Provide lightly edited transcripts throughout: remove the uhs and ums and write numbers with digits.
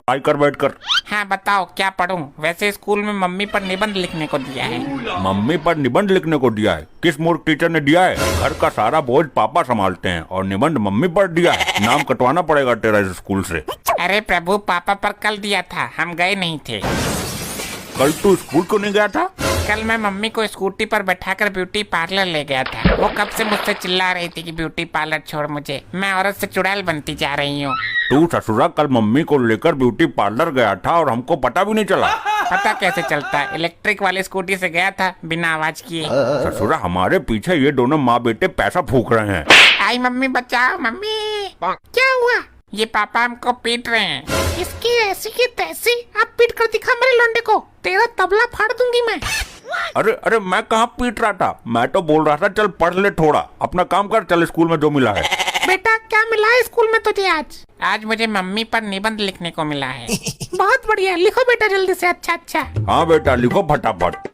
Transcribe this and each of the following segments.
पढ़ाई कर बैठ कर। हाँ बताओ क्या पढ़ूं? वैसे स्कूल में मम्मी पर निबंध लिखने को दिया है। मम्मी पर निबंध लिखने को दिया है? किस मूर्ख टीचर ने दिया है? घर का सारा बोझ पापा संभालते हैं और निबंध मम्मी पर दिया है। नाम कटवाना पड़ेगा तेरा इस स्कूल से। अरे प्रभु, पापा पर कल दिया था, हम गए नहीं थे। कल तू स्कूल क्यों नहीं गया था? कल मैं मम्मी को स्कूटी पर बैठाकर ब्यूटी पार्लर ले गया था। वो कब से मुझसे चिल्ला रही थी कि ब्यूटी पार्लर छोड़ मुझे, मैं औरत से चुड़ैल बनती जा रही हूँ। तू ससुरा कल मम्मी को लेकर ब्यूटी पार्लर गया था और हमको पता भी नहीं चला। पता कैसे चलता? इलेक्ट्रिक वाली स्कूटी से गया था बिना आवाज किए। ससुरा हमारे पीछे ये दोनों माँ बेटे पैसा फूक रहे हैं। आई मम्मी, बचाओ मम्मी। क्या हुआ? ये पापा हमको पीट रहे हैं। इसकी ऐसी की तैसी, अब पीट कर दिखा मेरे लौंडे को, तेरा तबला फाड़ दूंगी मैं। अरे अरे मैं कहाँ पीट रहा था, मैं तो बोल रहा था चल पढ़ ले, थोड़ा अपना काम कर, चल स्कूल में जो मिला है। बेटा क्या मिला है स्कूल में तुझे आज? आज मुझे मम्मी पर निबंध लिखने को मिला है। बहुत बढ़िया, लिखो बेटा जल्दी से। अच्छा अच्छा। हाँ बेटा लिखो फटाफट।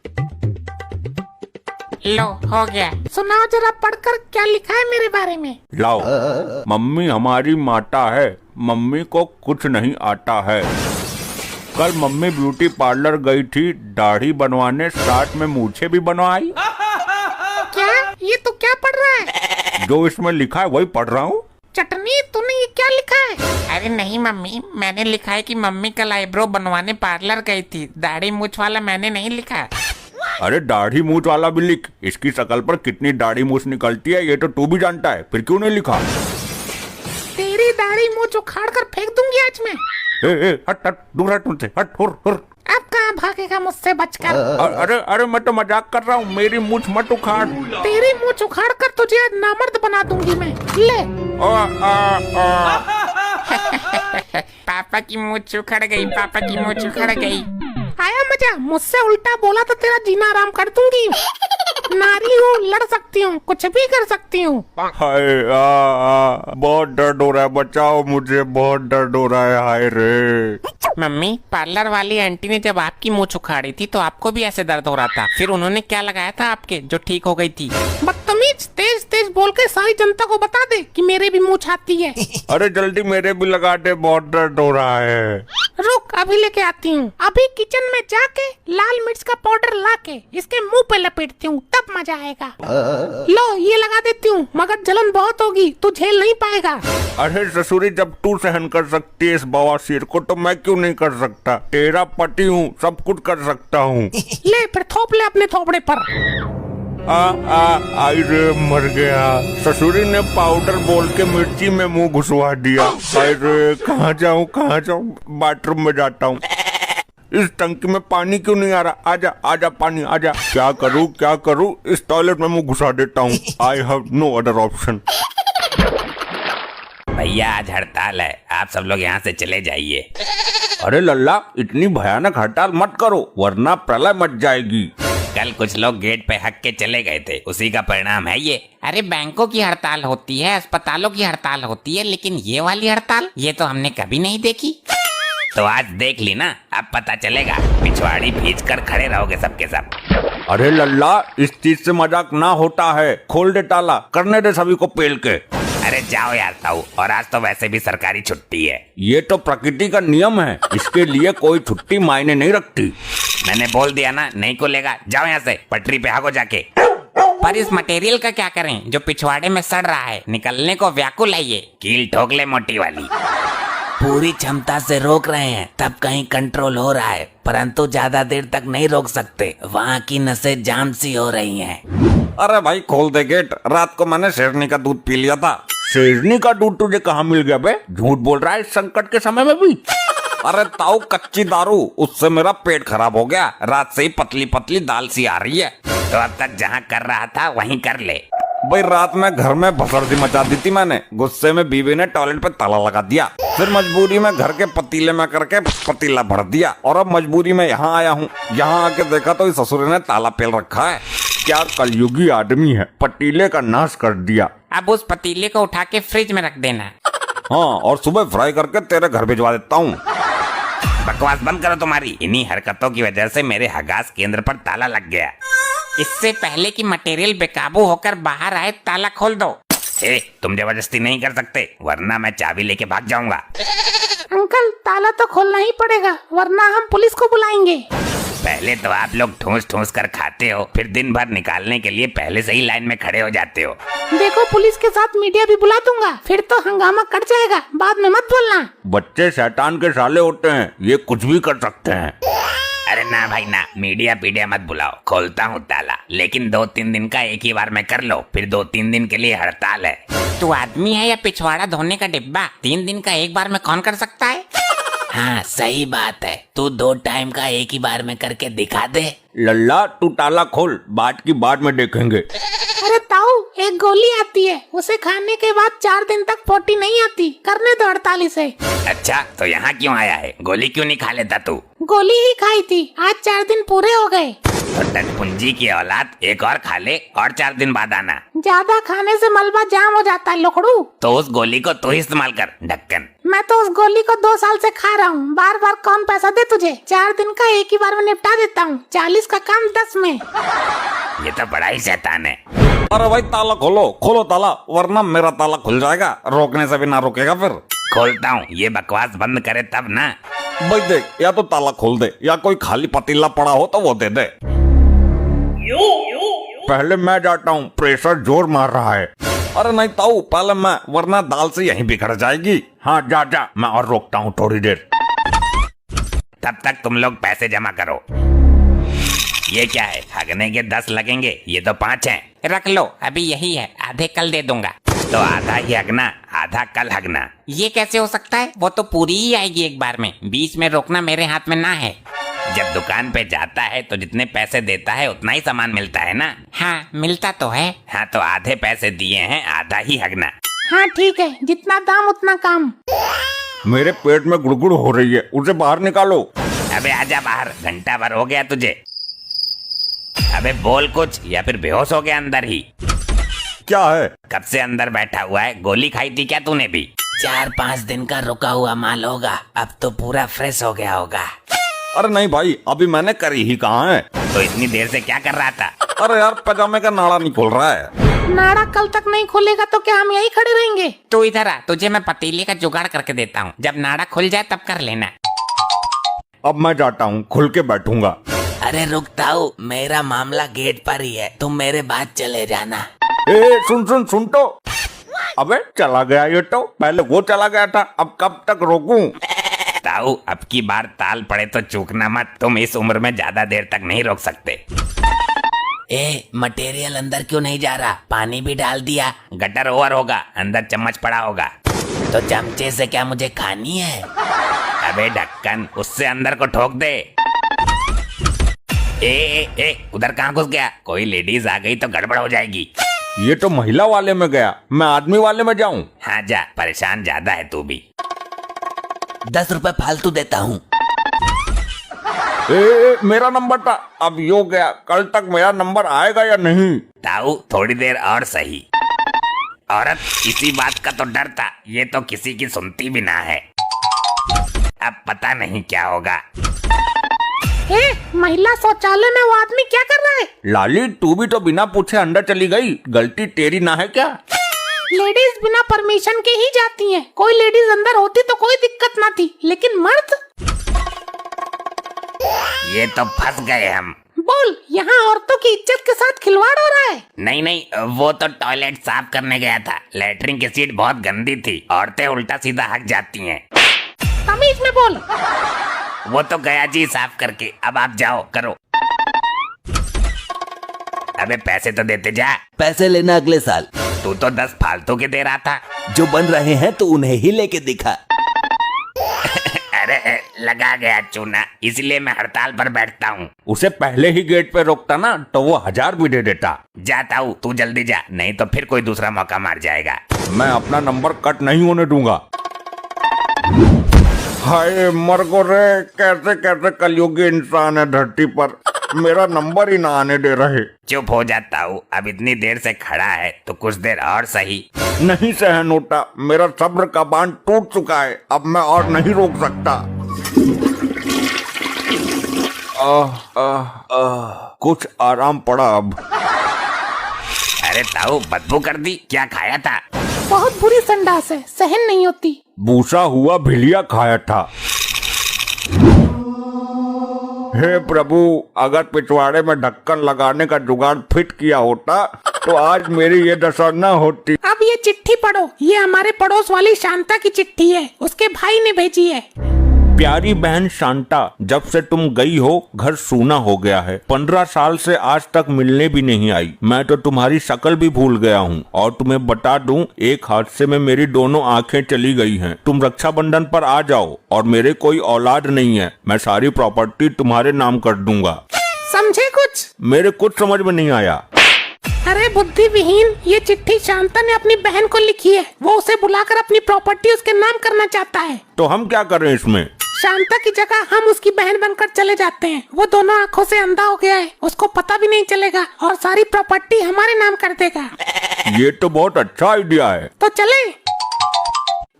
लो हो गया। सुनाओ जरा पढ़कर क्या लिखा है मेरे बारे में। लाओ। मम्मी हमारी माता है, मम्मी को कुछ नहीं आता है। कल मम्मी ब्यूटी पार्लर गई थी दाढ़ी बनवाने, साथ में मूछें भी बनवाई। क्या? ये तो क्या पढ़ रहा है? जो इसमें लिखा है वही पढ़ रहा हूँ। चटनी, तूने ये क्या लिखा है? अरे नहीं मम्मी, मैंने लिखा है कि मम्मी कल आईब्रो बनवाने पार्लर गई थी। दाढ़ी मूछ वाला मैंने नहीं लिखा। अरे दाढ़ी मूछ वाला भी लिख। इसकी शक्ल पर कितनी दाढ़ी मूछ निकलती है ये तो तू भी जानता है, फिर क्यों नहीं लिखा? तेरी दाढ़ी मूछ उखाड़ कर फेंक दूंगी आज मैं। हट हट, दूर हट मुझसे, हट हुर हुर। अब कहाँ भागेगा मुझसे बचकर? अरे अरे मैं तो मजाक कर रहा हूँ, मेरी मूछ मत उखाड़। तेरी मूछ उखाड़ कर तुझे आज नामर्द बना दूंगी मैं। ले। पापा की मूछ उखड़ गई, पापा की मूछ उखड़ गई। आया मजा? मुझसे उल्टा बोला तो तेरा जीना आराम कर दूंगी। नारी हूँ, लड़ सकती हूँ, कुछ भी कर सकती हूँ। हाय बहुत दर्द हो रहा है, बचाओ मुझे, बहुत दर्द हो रहा है, हाय रे। मम्मी, पार्लर वाली आंटी ने जब आपकी मूछ उखाड़ी थी तो आपको भी ऐसे दर्द हो रहा था, फिर उन्होंने क्या लगाया था आपके जो ठीक हो गई थी? बदतमीज, तेज तेज बोल के सारी जनता को बता दे कि मेरे भी मूछ आती है। अरे जल्दी मेरे भी लगा दे, बहुत दर्द हो रहा है। रुक, अभी लेके आती हूँ। अभी किचन में जाके लाल मिर्च का पाउडर लाके इसके मुंह पे लपेटती हूँ, तब मजा आएगा। लो ये लगा देती हूँ, मगर जलन बहुत होगी, तू झेल नहीं पाएगा। अरे ससुरी, जब तू सहन कर सकती है इस बवासीर को तो मैं क्यों नहीं कर सकता? तेरा पति हूँ, सब कुछ कर सकता हूँ। ले फिर थोप ले अपने थोपड़े पर। आई रे, मर गया। ससुरी ने पाउडर बोल के मिर्ची में मुंह घुसवा दिया। आई रे, कहाँ जाऊँ कहाँ जाऊँ, बाथरूम में जाता हूँ। इस टंकी में पानी क्यों नहीं आ रहा? आजा आजा पानी आजा। क्या करूँ, इस टॉयलेट में मुंह घुसा देता हूँ। I have no other option. भैया आज हड़ताल है, आप सब लोग यहाँ से चले जाइए। अरे लल्ला, इतनी भयानक हड़ताल मत करो वरना प्रलय मच जाएगी। कल कुछ लोग गेट पे हक के चले गए थे, उसी का परिणाम है ये। अरे बैंकों की हड़ताल होती है, अस्पतालों की हड़ताल होती है, लेकिन ये वाली हड़ताल ये तो हमने कभी नहीं देखी। तो आज देख ली ना, अब पता चलेगा। पिछवाड़ी भींच कर खड़े रहोगे सबके सब। अरे लल्ला, इस चीज से मजाक ना होता है, खोल दे ताला, करने दे सभी को पेल के। अरे जाओ यार ताऊ, और आज तो वैसे भी सरकारी छुट्टी है। ये तो प्रकृति का नियम है, इसके लिए कोई छुट्टी मायने नहीं रखती। मैंने बोल दिया ना, नहीं खुलेगा। जाओ यहाँ से, पटरी पे भागो जाके। पर इस मटेरियल का क्या करें जो पिछवाड़े में सड़ रहा है? निकलने को व्याकुल है ये। कील ठोक ले मोटी वाली। पूरी क्षमता से रोक रहे हैं तब कहीं कंट्रोल हो रहा है, परंतु ज्यादा देर तक नहीं रोक सकते, वहाँ की नसें जाम सी हो रही हैं। अरे भाई खोल दे गेट, रात को मैंने शेरनी का दूध पी लिया था। शेरनी का दूध तुझे कहाँ मिल गया बे? झूठ बोल रहा है इस संकट के समय में भी। अरे ताऊ, कच्ची दारू, उससे मेरा पेट खराब हो गया, रात से ही पतली पतली दाल सी आ रही है। तो अब तक जहाँ कर रहा था वहीं कर ले। भाई रात में घर में भसड़ती मचा दी थी मैंने, गुस्से में बीवी ने टॉयलेट पे ताला लगा दिया, फिर मजबूरी में घर के पतीले में करके पतीला भर दिया, और अब मजबूरी में यहाँ आया हूँ। यहाँ आके देखा तो इस ससुर ने ताला पेल रखा है। क्या कलयुगी आदमी है, पतीले का नाश कर दिया। अब उस पतीले को उठा के फ्रिज में रख देना। हाँ, और सुबह फ्राई करके तेरे घर भिजवा देता हूँ। बकवास बंद करो तुम्हारी। इन्हीं हरकतों की वजह से मेरे हगास केंद्र पर ताला लग गया। इससे पहले कि मटेरियल बेकाबू होकर बाहर आए, ताला खोल दो। तुम जबरदस्ती नहीं कर सकते, वरना मैं चाबी लेके भाग जाऊंगा। अंकल ताला तो खोलना ही पड़ेगा वरना हम पुलिस को बुलाएंगे। पहले तो आप लोग ठूस ठूस कर खाते हो, फिर दिन भर निकालने के लिए पहले से ही लाइन में खड़े हो जाते हो। देखो पुलिस के साथ मीडिया भी बुला दूंगा, फिर तो हंगामा कट जाएगा, बाद में मत बोलना। बच्चे शैतान के साले होते हैं, ये कुछ भी कर सकते हैं। अरे ना भाई ना, मीडिया पीडिया मत बुलाओ, खोलता हूँ ताला, लेकिन 2-3 दिन का एक ही बार में कर लो, फिर 2-3 दिन के लिए हड़ताल है। तू आदमी है या पिछवाड़ा धोने का डिब्बा? 3 दिन का एक बार में कौन कर सकता है? हाँ सही बात है, तू 2 टाइम का एक ही बार में करके दिखा दे। लल्ला तू ताला खोल, बात की बाद में देखेंगे। अरे ताऊ, एक गोली आती है, उसे खाने के बाद 4 दिन तक पोटी नहीं आती, करने दो 48 से। अच्छा तो यहाँ क्यों आया है, गोली क्यों नहीं खा लेता तू? गोली ही खाई थी, आज 4 दिन पूरे हो गए। तो टटपुंजी की औलाद, एक और खा ले और 4 दिन बाद आना। ज्यादा खाने से मलबा जाम हो जाता है लोखड़ू। तो उस गोली को तू इस्तेमाल कर ढक्कन। मैं तो उस गोली को 2 साल से खा रहा हूँ, बार बार कौन पैसा दे तुझे? 4 दिन का एक ही बार में निपटा देता हूँ, 40 का काम 10 में। ये तो बड़ा ही शैतान है। अरे भाई ताला खोलो, खोलो ताला, वरना मेरा ताला खुल जाएगा, रोकने से भी ना रुकेगा फिर। खोलता हूँ, ये बकवास बंद करे तब ना। भाई देख, या तो ताला खोल दे या कोई खाली पतीला पड़ा हो तो वो दे दे। पहले मैं जाता हूँ, प्रेशर जोर मार रहा है। अरे नहीं ताऊ, पहले मैं, वरना दाल से यहीं बिखर जाएगी। हाँ जा जा, मैं और रोकता हूँ थोड़ी देर। तब तक तुम लोग पैसे जमा करो। ये क्या है, हगने के 10 लगेंगे, ये तो 5 हैं। रख लो, अभी यही है, आधे कल दे दूंगा। तो आधा ही हगना, आधा कल हगना। ये कैसे हो सकता है? वो तो पूरी ही आएगी एक बार में, बीच में रोकना मेरे हाथ में ना है। जब दुकान पे जाता है तो जितने पैसे देता है उतना ही सामान मिलता है ना। हाँ मिलता तो है। हाँ तो आधे पैसे दिए हैं, आधा ही हगना। हाँ ठीक है, जितना दाम उतना काम। मेरे पेट में गुड़गुड़ हो रही है, उसे बाहर निकालो। अबे आजा बाहर, घंटा भर हो गया तुझे। अबे बोल कुछ, या फिर बेहोश हो गया अंदर ही? क्या है? कब से अंदर बैठा हुआ है, गोली खाई थी क्या तूने भी? 4-5 दिन का रुका हुआ माल होगा, अब तो पूरा फ्रेश हो गया होगा। अरे नहीं भाई, अभी मैंने करी ही कहाँ है। तो इतनी देर से क्या कर रहा था? अरे यार पजामे का नाड़ा नहीं खुल रहा है। नाड़ा कल तक नहीं खुलेगा तो क्या हम यही खड़े रहेंगे? तू इधर आ, तुझे मैं पतीले का जुगाड़ करके देता हूँ, जब नाड़ा खुल जाए तब कर लेना। अब मैं जाता हूँ, खुल के बैठूंगा। अरे रुकता हूँ, मेरा मामला गेट पर ही है, तुम मेरे बाद चले जाना। ए सुन तो। अबे चला गया ये तो, पहले वो चला गया था, अब कब तक रोकूं? ताऊ, अब की बार ताल पड़े तो चूकना मत, तुम इस उम्र में ज्यादा देर तक नहीं रोक सकते। ए मटेरियल अंदर क्यों नहीं जा रहा? पानी भी डाल दिया, गटर ओवर होगा, अंदर चम्मच पड़ा होगा। तो चमचे से क्या मुझे खानी है? अबे ढक्कन, उससे अंदर को ठोक दे। ए उधर कहाँ घुस गया? कोई लेडीज आ गई तो गड़बड़ हो जाएगी। ये तो महिला वाले में गया, मैं आदमी वाले में जाऊं? हाँ जा, परेशान ज्यादा है तू भी। 10 रुपए फालतू देता हूँ। मेरा नंबर था, अब यो गया, कल तक मेरा नंबर आएगा या नहीं? ताऊ थोड़ी देर और सही। औरत, इसी बात का तो डर था, ये तो किसी की सुनती भी ना है। अब पता नहीं क्या होगा। महिला शौचालय में वो आदमी क्या कर रहा है? लाली तू भी तो बिना पूछे अंदर चली गई, गलती तेरी ना है क्या? लेडीज बिना परमिशन के ही जाती हैं। कोई लेडीज अंदर होती तो कोई दिक्कत ना थी, लेकिन मर्द? ये तो फंस गए हम। बोल, यहाँ औरतों की इज्जत के साथ खिलवाड़ हो रहा है। नहीं, वो तो टॉयलेट साफ करने गया था, लेटरिन की सीट बहुत गंदी थी, औरतें उल्टा सीधा हक जाती हैं। तमीज में बोल। वो तो गया जी साफ करके, अब आप जाओ करो। अबे पैसे तो देते जा। पैसे लेना अगले साल। तू तो 10 फालतू के दे रहा था। जो बन रहे हैं तो उन्हें ही लेके दिखा। अरे लगा गया चूना, इसलिए मैं हड़ताल पर बैठता हूँ। उसे पहले ही गेट पे रोकता ना तो वो 1000 भी दे देता। जाता हूँ, तू जल्दी जा, नहीं तो फिर कोई दूसरा मौका मार जाएगा। मैं अपना नंबर कट नहीं होने दूंगा। हाय मर गो रे, कैसे कैसे कलयुगी इंसान है धरती पर, मेरा नंबर ही ना आने दे रहे। चुप हो जाता हूँ, अब इतनी देर से खड़ा है तो कुछ देर और सही। नहीं सहन होता, मेरा सब्र का बांध टूट चुका है, अब मैं और नहीं रोक सकता। कुछ आराम पड़ा अब। अरे ताऊ, बदबू कर दी, क्या खाया था? बहुत बुरी संडास है, सहन नहीं होती। भूसा हुआ भिलिया खाया था। हे प्रभु, अगर पिछवाड़े में ढक्कन लगाने का जुगाड़ फिट किया होता तो आज मेरी ये दशा न होती। अब ये चिट्ठी पढ़ो, ये हमारे पड़ोस वाली शांता की चिट्ठी है, उसके भाई ने भेजी है। प्यारी बहन शांता, जब से तुम गई हो घर सूना हो गया है। 15 साल से आज तक मिलने भी नहीं आई। मैं तो तुम्हारी शक्ल भी भूल गया हूँ। और तुम्हें बता दूं, एक हादसे में मेरी दोनों आंखें चली गई हैं। तुम रक्षाबंधन पर आ जाओ। और मेरे कोई औलाद नहीं है, मैं सारी प्रॉपर्टी तुम्हारे नाम कर दूंगा। समझे कुछ? मेरे कुछ समझ में नहीं आया। अरे बुद्धि विहीन, ये चिट्ठी शांता ने अपनी बहन को लिखी है। वो उसे बुलाकर अपनी प्रॉपर्टी उसके नाम करना चाहता है। तो हम क्या करें इसमें? शांता की जगह हम उसकी बहन बनकर चले जाते हैं। वो दोनों आंखों से अंधा हो गया है, उसको पता भी नहीं चलेगा और सारी प्रॉपर्टी हमारे नाम कर देगा। ये तो बहुत अच्छा आइडिया है। तो चले?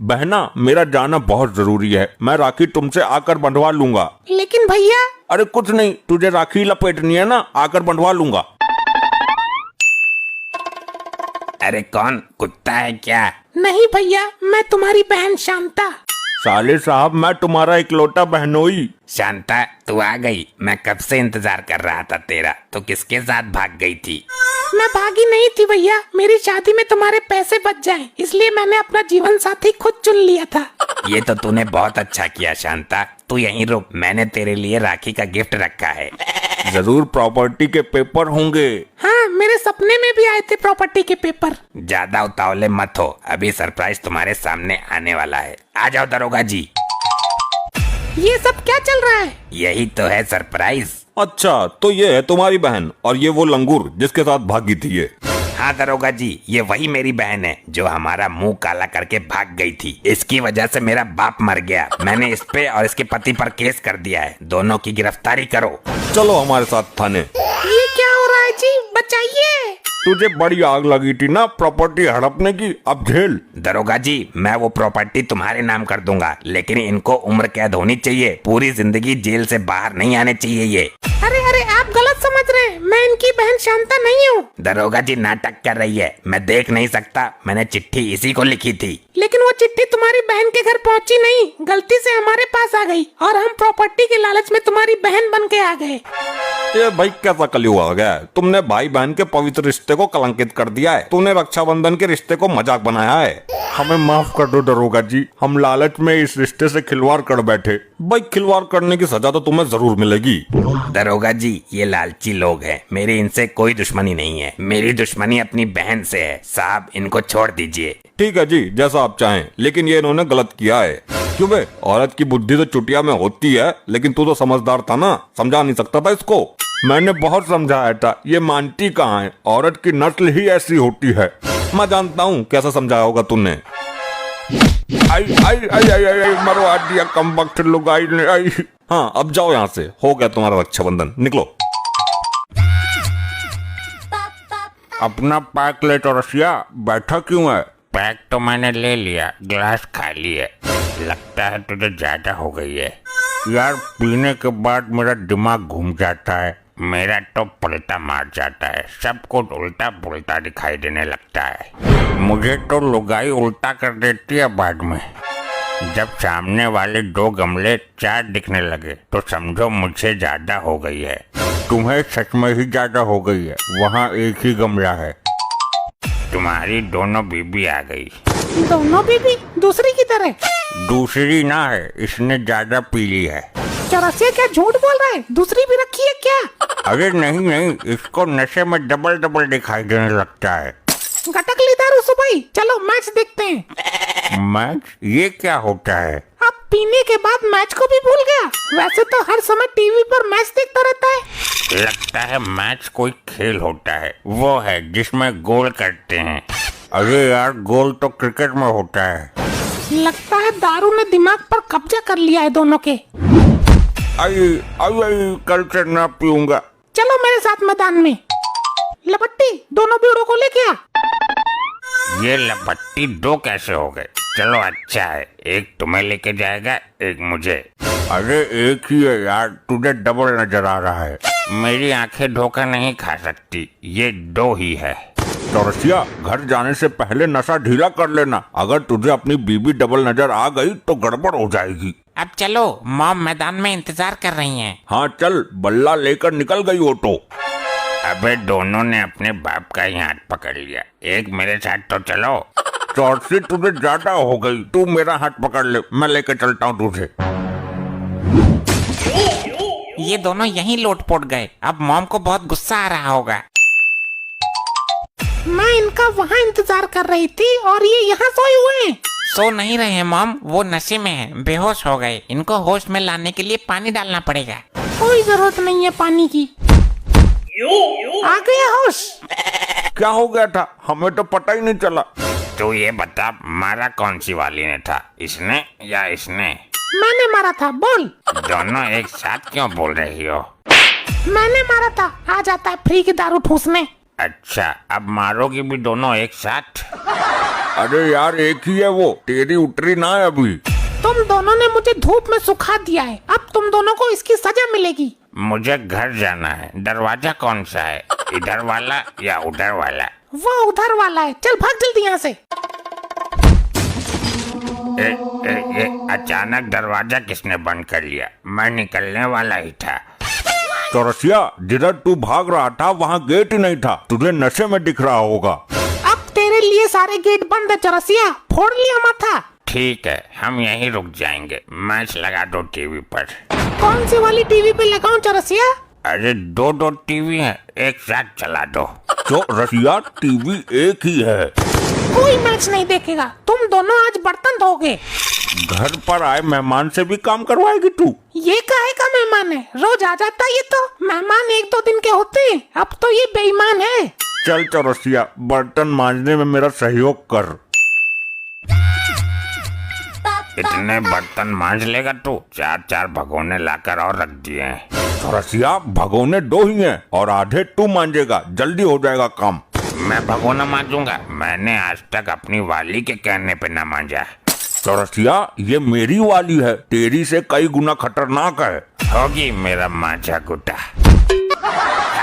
बहना, मेरा जाना बहुत जरूरी है। मैं राखी तुमसे आकर बंधवा लूंगा। लेकिन भैया। अरे कुछ नहीं, तुझे राखी लपेटनी है ना, आकर बंधवा लूंगा। अरे कौन कुत्ता है क्या? नहीं भैया, मैं तुम्हारी बहन शांता। साले साहब, मैं तुम्हारा इकलौता बहनोई। शांता, तू आ गई। मैं कब से इंतजार कर रहा था तेरा। तो किसके साथ भाग गई थी? मैं भागी नहीं थी भैया, मेरी शादी में तुम्हारे पैसे बच जाएं, इसलिए मैंने अपना जीवन साथी खुद चुन लिया था। ये तो तूने बहुत अच्छा किया शांता। तू यहीं रुक, मैंने तेरे लिए राखी का गिफ्ट रखा है। जरूर प्रॉपर्टी के पेपर होंगे। हाँ, मेरे सपने में भी आए थे प्रॉपर्टी के पेपर। ज्यादा उतावले मत हो, अभी सरप्राइज तुम्हारे सामने आने वाला है। आ जाओ दरोगा जी। ये सब क्या चल रहा है? यही तो है सरप्राइज। अच्छा, तो ये है तुम्हारी बहन और ये वो लंगूर जिसके साथ भागी थी ये। हाँ दरोगा जी, ये वही मेरी बहन है जो हमारा मुंह काला करके भाग गई थी। इसकी वजह से मेरा बाप मर गया। मैंने इस पे और इसके पति पर केस कर दिया है। दोनों की गिरफ्तारी करो। चलो हमारे साथ थाने। ये क्या हो रहा है जी? बचाइए। तुझे बड़ी आग लगी थी ना प्रॉपर्टी हड़पने की, अब झेल। दरोगा जी, मैं वो प्रॉपर्टी तुम्हारे नाम कर दूंगा, लेकिन इनको उम्र कैद होनी चाहिए। पूरी जिंदगी जेल से बाहर नहीं आने चाहिए ये। अरे अरे, आप गलत समझ रहे हैं, मैं इनकी बहन शांता नहीं हूँ। दरोगा जी नाटक कर रही है, मैं देख नहीं सकता। मैंने चिट्ठी इसी को लिखी थी। लेकिन वो चिट्ठी तुम्हारी बहन के घर पहुँची नहीं, गलती से हमारे पास आ गई और हम प्रॉपर्टी के लालच में तुम्हारी बहन बन के आ गए। ये भाई कैसा कलयुग आ गया है? तुमने भाई बहन के पवित्र रिश्ते को कलंकित कर दिया है। तूने रक्षाबंधन के रिश्ते को मजाक बनाया है। हमें माफ कर दो दरोगा जी, हम लालच में इस रिश्ते से खिलवाड़ कर बैठे। भाई खिलवाड़ करने की सजा तो तुम्हें जरूर मिलेगी। दरोगा जी, ये लालची लोग हैं। मेरी इनसे कोई दुश्मनी नहीं है। मेरी दुश्मनी अपनी बहन से है। साहब, इनको छोड़ दीजिए। ठीक है जी, जैसा आप चाहें, लेकिन ये इन्होंने गलत किया है। क्यों बे? औरत की बुद्धि तो चुटिया में होती है, लेकिन तू तो समझदार था ना, समझा नहीं सकता था इसको? मैंने बहुत समझाया था, ये मानती कहाँ है। औरत की नस्ल ही ऐसी होती है। मैं जानता हूँ कैसा समझाया होगा तुमने। आई आई आई आई आई, मरवा दिया कम वक्त लुगाई ने। आई। हाँ, अब जाओ यहाँ से, हो गया तुम्हारा रक्षाबंधन, निकलो। अपना पैक ले तो रसिया, बैठा क्यों है? पैक तो मैंने ले लिया, ग्लास खाली है। लगता है तुझे ज्यादा हो गई है। यार, पीने के बाद मेरा दिमाग घूम जाता है। मेरा तो पलटा मार जाता है। सब कुछ उल्टा पुल्टा दिखाई देने लगता है। मुझे तो लुगाई उल्टा कर देती है बाद में। जब सामने वाले 2 गमले 4 दिखने लगे तो समझो मुझसे ज्यादा हो गई है। तुम्हें सच में ही ज्यादा हो गई है। वहाँ एक ही गमला है। तुम्हारी दोनों बीबी आ गई। दोनों बीबी? दूसरी की तरह? दूसरी ना है, इसने ज्यादा पी ली है। चौरसिया क्या झूठ बोल रहा है? दूसरी भी रखी है क्या? अरे नहीं नहीं, इसको नशे में डबल डबल दिखाई देने लगता है। गटक ली दारू सुबह। चलो मैच देखते हैं। मैच? ये क्या होता है? अब पीने के बाद मैच को भी भूल गया? वैसे तो हर समय टीवी पर मैच देखता रहता है। लगता है मैच कोई खेल होता है, वो है जिसमें गोल करते हैं। अरे यार, गोल तो क्रिकेट में होता है। लगता है दारू ने दिमाग पर कब्जा कर लिया है दोनों के। आई आई आई, कल से ना पीऊंगा। चलो मेरे साथ मैदान में। लपट्टी, दोनों बीड़ों को लेके आ। ये लपट्टी 2 कैसे हो गए? चलो अच्छा है, एक तुम्हें लेके जाएगा, एक मुझे। अरे एक ही है यार, तुझे डबल नजर आ रहा है। मेरी आंखें धोखा नहीं खा सकती, ये 2 ही है। चौरसिया, घर जाने से पहले नशा ढीला कर लेना। अगर तुझे अपनी बीबी डबल नजर आ गई तो गड़बड़ हो जाएगी। अब चलो, मॉम मैदान में इंतजार कर रही हैं। हाँ चल, बल्ला लेकर निकल गई ऑटो। अबे दोनों ने अपने बाप का ही हाथ पकड़ लिया, एक मेरे साथ तो चलो। चौरसी, तुझे ज्यादा हो गई। तू मेरा हाथ पकड़ ले, मैं लेकर चलता हूँ तुझे। ये दोनों यहीं लोटपोट गए। अब मॉम को बहुत गुस्सा आ रहा होगा। मैं इनका वहाँ इंतजार कर रही थी और ये यहाँ सोए हुए हैं। सो नहीं रहे हैं मॉम, वो नशे में हैं, बेहोश हो गए। इनको होश में लाने के लिए पानी डालना पड़ेगा। कोई जरूरत नहीं है पानी की। आ गया होश। क्या हो गया था? हमें तो पता ही नहीं चला। तू ये बता, मारा कौन सी वाली ने था, इसने या इसने? मैंने मारा था। बोल। दोनों एक साथ क्यों बोल रही हो? मैंने मारा था। आ जाता है फ्री की दारू ठूसने। अच्छा, अब मारोगी भी दोनों एक साथ? अरे यार, एक ही है वो, तेरी उतरी ना है अभी। तुम दोनों ने मुझे धूप में सुखा दिया है। अब तुम दोनों को इसकी सजा मिलेगी। मुझे घर जाना है। दरवाजा कौन सा है, इधर वाला या उधर वाला? वो उधर वाला है। चल भाग जल्दी यहाँ से। ये अचानक दरवाजा किसने बंद कर लिया? मैं निकलने वाला ही था। चौरसिया, जिधर तू भाग रहा था वहाँ गेट ही नहीं था। तुझे नशे में दिख रहा होगा। अब तेरे लिए सारे गेट बंद है चौरसिया। फोड़ लिया माथा। ठीक है, हम यहीं रुक जाएंगे। मैच लगा दो टीवी पर। कौन सी वाली टीवी पे लगाऊं चौरसिया? अरे दो दो टीवी है, एक साथ चला दो। चौरसिया, टीवी एक ही है। कोई मैच नहीं देखेगा। तुम दोनों आज बर्तन धोगे। घर पर आए मेहमान से भी काम करवाएगी तू? ये काहे का मेहमान है? रोज आ जाता है ये तो। मेहमान एक दो दिन के होते हैं। अब तो ये बेईमान है। चल चौरसिया, बर्तन मांजने में मेरा सहयोग कर। इतने बर्तन मांज लेगा तू? चार चार भगोने लाकर और रख दिए हैं। चौरसिया, भगोने दो ही हैं और आधे तू मांजेगा। जल्दी हो जाएगा काम। मैं भगोना मांजूंगा? मैंने आज तक अपनी वाली के कहने पे न मांजा। चौरसिया, ये मेरी वाली है, तेरी से कई गुना खतरनाक है। होगी मेरा मांझा गुटा।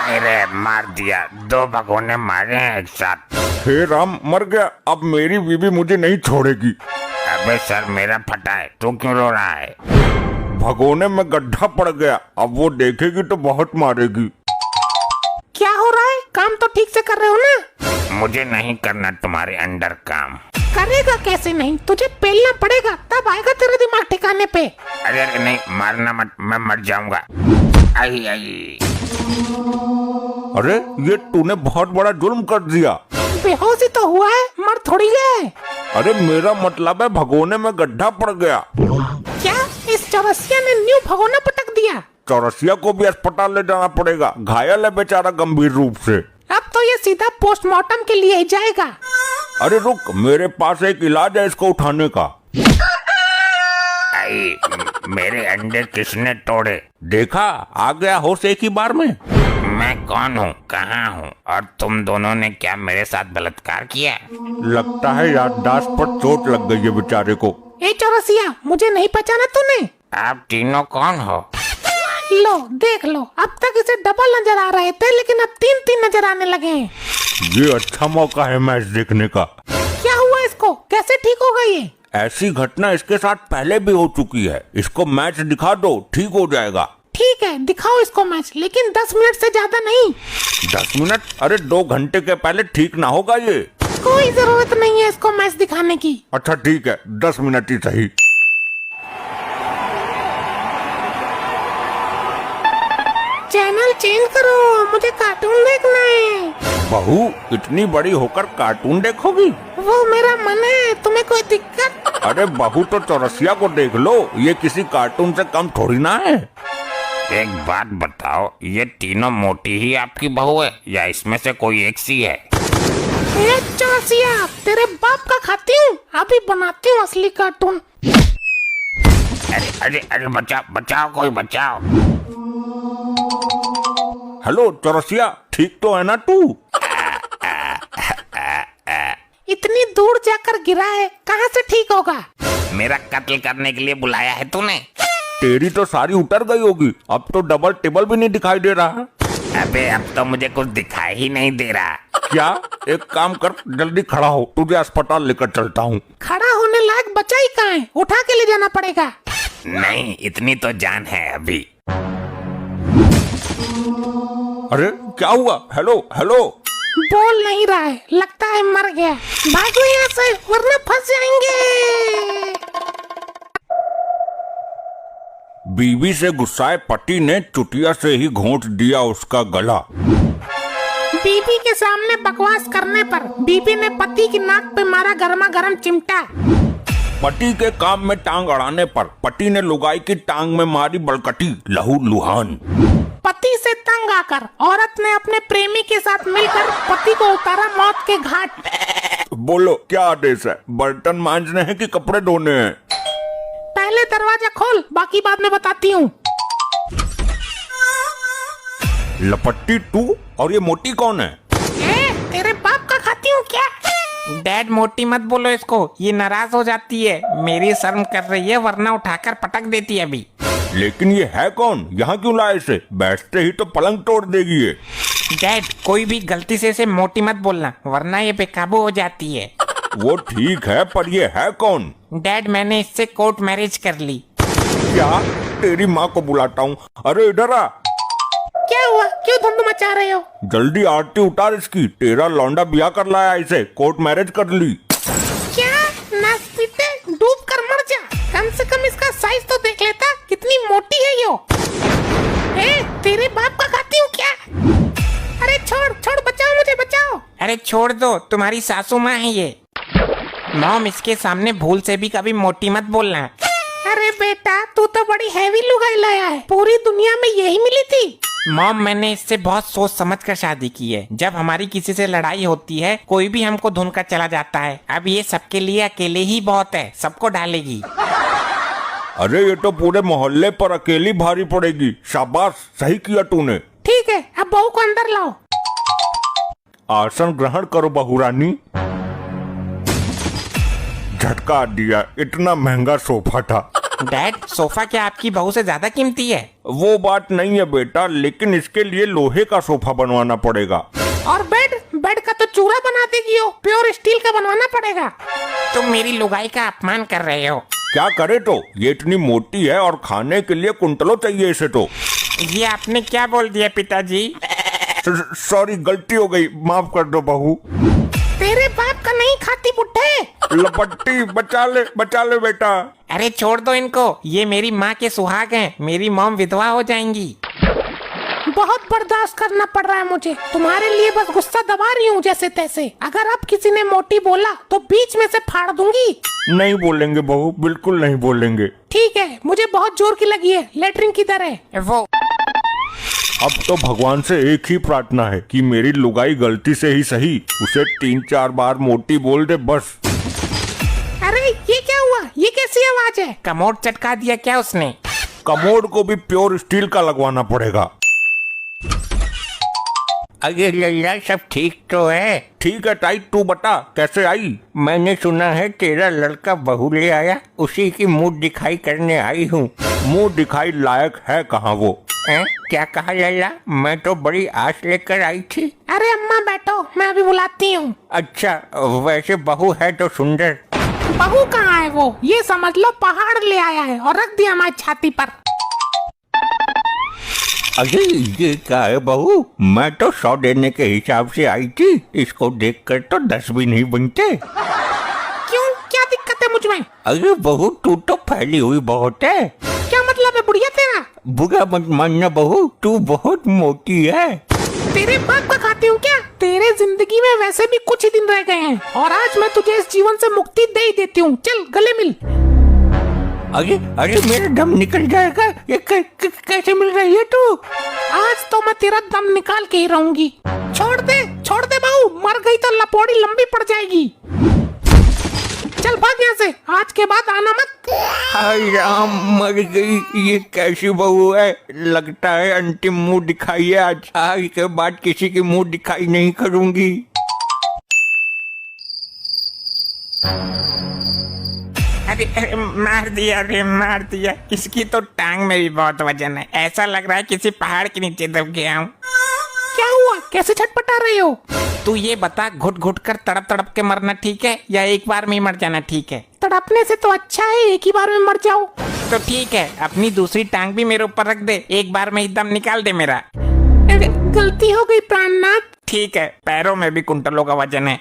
अरे मार दिया, दो भगोने मारे हैं एक साथ। हे राम, मर गया। अब मेरी बीवी मुझे नहीं छोड़ेगी। अबे सर मेरा फटा है, तू क्यों रो रहा है? भगोने में गड्ढा पड़ गया। अब वो देखेगी तो बहुत मारेगी। क्या हो रहा है? काम तो ठीक से कर रहे हो ना? मुझे नहीं करना तुम्हारे अंडर काम। करेगा कैसे नहीं? तुझे पेलना पड़ेगा, तब आएगा तेरा दिमाग ठिकाने पे। अरे नहीं, मारना मत, मैं मर जाऊंगा। आई आई। अरे ये तूने बहुत बड़ा जुल्म कर दिया। बेहोश ही तो हुआ है, मर थोड़ी गए। अरे मेरा मतलब है भगोने में गड्ढा पड़ गया। क्या इस चौरसिया ने न्यू भगोना पटक दिया? चौरसिया को भी अस्पताल ले जाना पड़ेगा। घायल है बेचारा गंभीर रूप से। अब तो ये सीधा पोस्टमार्टम के लिए ही जाएगा। अरे रुक, मेरे पास एक इलाज है इसको उठाने का। आई, मेरे अंडे किसने तोड़े? देखा, आ गया होश एक ही बार में। मैं कौन हूँ, कहाँ हूँ, और तुम दोनों ने क्या मेरे साथ बलात्कार किया? लगता है याददाश्त पर चोट लग गई है बेचारे को। ए चौरसिया, मुझे नहीं पहचाना तूने? आप तीनों कौन हो? लो देख लो, अब तक इसे डबल नजर आ रहे थे, लेकिन अब तीन तीन नजर आने लगे हैं। ये अच्छा मौका है मैच देखने का। क्या हुआ इसको? कैसे ठीक होगा ये? ऐसी घटना इसके साथ पहले भी हो चुकी है। इसको मैच दिखा दो, ठीक हो जाएगा। ठीक है, दिखाओ इसको मैच, लेकिन 10 मिनट से ज्यादा नहीं। 10 मिनट? अरे 2 घंटे के पहले ठीक ना होगा ये। कोई जरूरत नहीं है इसको मैच दिखाने की। अच्छा ठीक है, 10 मिनट ही सही। चैनल चेंज करो, मुझे कार्टून देखना है। बहू, इतनी बड़ी होकर कार्टून देखोगी? वो मेरा मन है, तुम्हें कोई दिक्कत? अरे बहू तो चौरसिया को देख लो, ये किसी कार्टून से कम थोड़ी ना है। एक बात बताओ, ये तीनों मोटी ही आपकी बहू है या इसमें से कोई एक सी है? ए चौरसिया, तेरे बाप का खाती हूँ, अभी बनाती हूँ असली कार्टून। अरे अरे अरे, बचाओ बचाओ, कोई बचाओ। हेलो चौरसिया, ठीक तो है ना तू? इतनी दूर जाकर गिरा है, कहाँ से ठीक होगा? मेरा कत्ल करने के लिए बुलाया है तूने? तेरी तो सारी उतर गई होगी, अब तो डबल टेबल भी नहीं दिखाई दे रहा। अबे अब तो मुझे कुछ दिखाई ही नहीं दे रहा। क्या? एक काम कर, जल्दी खड़ा हो, तुझे अस्पताल लेकर चलता हूँ। खड़ा होने लायक बचा ही कहाँ है, उठा के ले जाना पड़ेगा। नहीं, इतनी तो जान है अभी। अरे क्या हुआ? Hello hello. बोल नहीं रहा है, लगता है मर गया। भागो यहाँ से वरना फंस जाएंगे। बीवी से गुस्साए पति ने चुटिया से ही घोंट दिया उसका गला। बीबी के सामने बकवास करने पर बीबी ने पति की नाक पे मारा गर्मा गर्म चिमटा। पति के काम में टांग अड़ाने पर पति ने लुगाई की टांग में मारी बलकटी, लहू लुहान। पति से तंग आकर औरत ने अपने प्रेमी के साथ मिलकर पति को उतारा मौत के घाट। बोलो क्या आदेश है? बर्तन मांजने हैं कि कपड़े धोने हैं? पहले दरवाजा खोल, बाकी बाद में बताती हूँ। लपट्टी तू, और ये मोटी कौन है? तेरे बाप का खाती हूँ क्या? डैड मोटी मत बोलो इसको, ये नाराज हो जाती है। मेरी शर्म कर रही है वरना उठाकर पटक देती है अभी। लेकिन ये है कौन? यहाँ क्यों लाए इसे? बैठते ही तो पलंग तोड़ देगी ये। डैड कोई भी गलती से इसे मोटी मत बोलना वरना ये बेकाबू हो जाती है। वो ठीक है, पर ये है कौन? डैड मैंने इससे कोर्ट मैरिज कर ली। क्या? तेरी माँ को बुलाता हूँ। अरे इधर आ। क्या हुआ? क्यों धुंध मचा रहे हो? जल्दी आरती उतार इसकी, तेरा लौंडा ब्याह कर लाया इसे, कोर्ट मैरिज कर ली। क्या? नाच पीटे डूब कर मर जा। कम से कम इसका साइज तो देख लेता, कितनी मोटी है यो। तेरे बाप का खाती हूँ क्या? अरे छोड़ छोड़, बचाओ मुझे, बचाओ। अरे छोड़ दो, तुम्हारी सासू माँ है ये। मॉम इसके सामने भूल से भी कभी मोटी मत बोलना। अरे बेटा तू तो बड़ी हैवी लुगाई लाया है, पूरी दुनिया में यही मिली थी। मॉम मैंने इससे बहुत सोच समझ कर शादी की है। जब हमारी किसी से लड़ाई होती है कोई भी हमको धुन कर चला जाता है। अब ये सबके लिए अकेले ही बहुत है, सबको डालेगी। अरे ये तो पूरे मोहल्ले पर अकेली भारी पड़ेगी। शाबाश, सही किया तूने। ठीक है, अब बहू को अंदर लाओ। आसन ग्रहण करो बहुरानी। झटका दिया, इतना महंगा सोफा था। डैड सोफा क्या आपकी बहू से ज्यादा कीमती है? वो बात नहीं है बेटा, लेकिन इसके लिए लोहे का सोफा बनवाना पड़ेगा। और बेड का तो चूरा बना देगी हो, प्योर स्टील का बनवाना पड़ेगा। तुम मेरी लुगाई का अपमान कर रहे हो। क्या करे तो? ये इतनी मोटी है और खाने के लिए कुंटलों चाहिए इसे तो। ये आपने क्या बोल दिया पिताजी? सॉरी, गलती हो गई, माफ कर दो बहू। तेरे बाप का नहीं खाती बुड्ढे। लपट्टी बचा ले बेटा। अरे छोड़ दो इनको, ये मेरी माँ के सुहाग हैं। मेरी मॉम विधवा हो जाएंगी। बहुत बर्दाश्त करना पड़ रहा है मुझे, तुम्हारे लिए बस गुस्सा दबा रही हूँ जैसे तैसे। अगर अब किसी ने मोटी बोला तो बीच में से फाड़ दूंगी। नहीं बोलेंगे बहू, बिल्कुल नहीं बोलेंगे। ठीक है, मुझे बहुत जोर की लगी है, लेटरिन किधर है वो? अब तो भगवान से एक ही प्रार्थना है कि मेरी लुगाई गलती से ही सही उसे 3-4 बार मोटी बोल दे बस। अरे ये क्या हुआ? ये कैसी आवाज है? कमोड चटका दिया क्या उसने? कमोड को भी प्योर स्टील का लगवाना पड़ेगा। अरे लल्ला सब ठीक तो है? ठीक है टाइट, तू बता कैसे आई? मैंने सुना है तेरा लड़का बहू ले आया, उसी की मुंह दिखाई करने आई हूँ। मुंह दिखाई लायक है कहाँ वो? क्या कहा लल्ला? मैं तो बड़ी आस लेकर आई थी। अरे अम्मा बैठो, मैं अभी बुलाती हूँ। अच्छा वैसे बहू है तो सुंदर। बहू कहाँ है वो? ये समझ लो पहाड़ ले आया है और रख दिया हमारी छाती पर। अरे ये क्या है बहू? मैं तो 100 देने के हिसाब से आई थी, इसको देखकर तो 10 भी नहीं बनते। क्यों, क्या दिक्कत है मुझ में? अरे बहू तू तो फैली हुई बहुत है। क्या मतलब है बुढ़िया तेरा? बुरा मत मानना बहू, तू बहुत मोटी है। तेरे बाप का खाती हूँ क्या? तेरे जिंदगी में वैसे भी कुछ ही दिन रह गए हैं और आज मैं तुझे इस जीवन से मुक्ति दे ही देती हूँ। चल गले मिल। अरे अरे मेरा दम निकल जाएगा, ये कैसे मिल रही है तू? आज तो मैं तेरा दम निकाल के ही रहूंगी। छोड़ दे बहू, मर गई तो लपौड़ी लंबी पड़ जाएगी। चल भाग यहाँ से, आज के बाद आना मत। हाय राम, मर गई। ये कैसी बहू है? लगता है अंतिम मुंह दिखाई है आज के बाद किसी की मुंह दिखाई नहीं करूंगी। अरे मार दिया। इसकी तो टांग में भी बहुत वजन है, ऐसा लग रहा है किसी पहाड़ के नीचे दब गया हूँ। क्या हुआ? कैसे छटपटा रहे हो? तू ये बता, घुट घुट कर तड़प तड़प के मरना ठीक है या एक बार में ही मर जाना ठीक है? तड़पने से तो अच्छा है एक ही बार में मर जाओ। तो ठीक है, अपनी दूसरी टांग भी मेरे ऊपर रख दे, एक बार में ही दम निकाल दे मेरा। गलती हो गई प्राणनाथ। ठीक है, पैरों में भी कुंटलों का वजन है।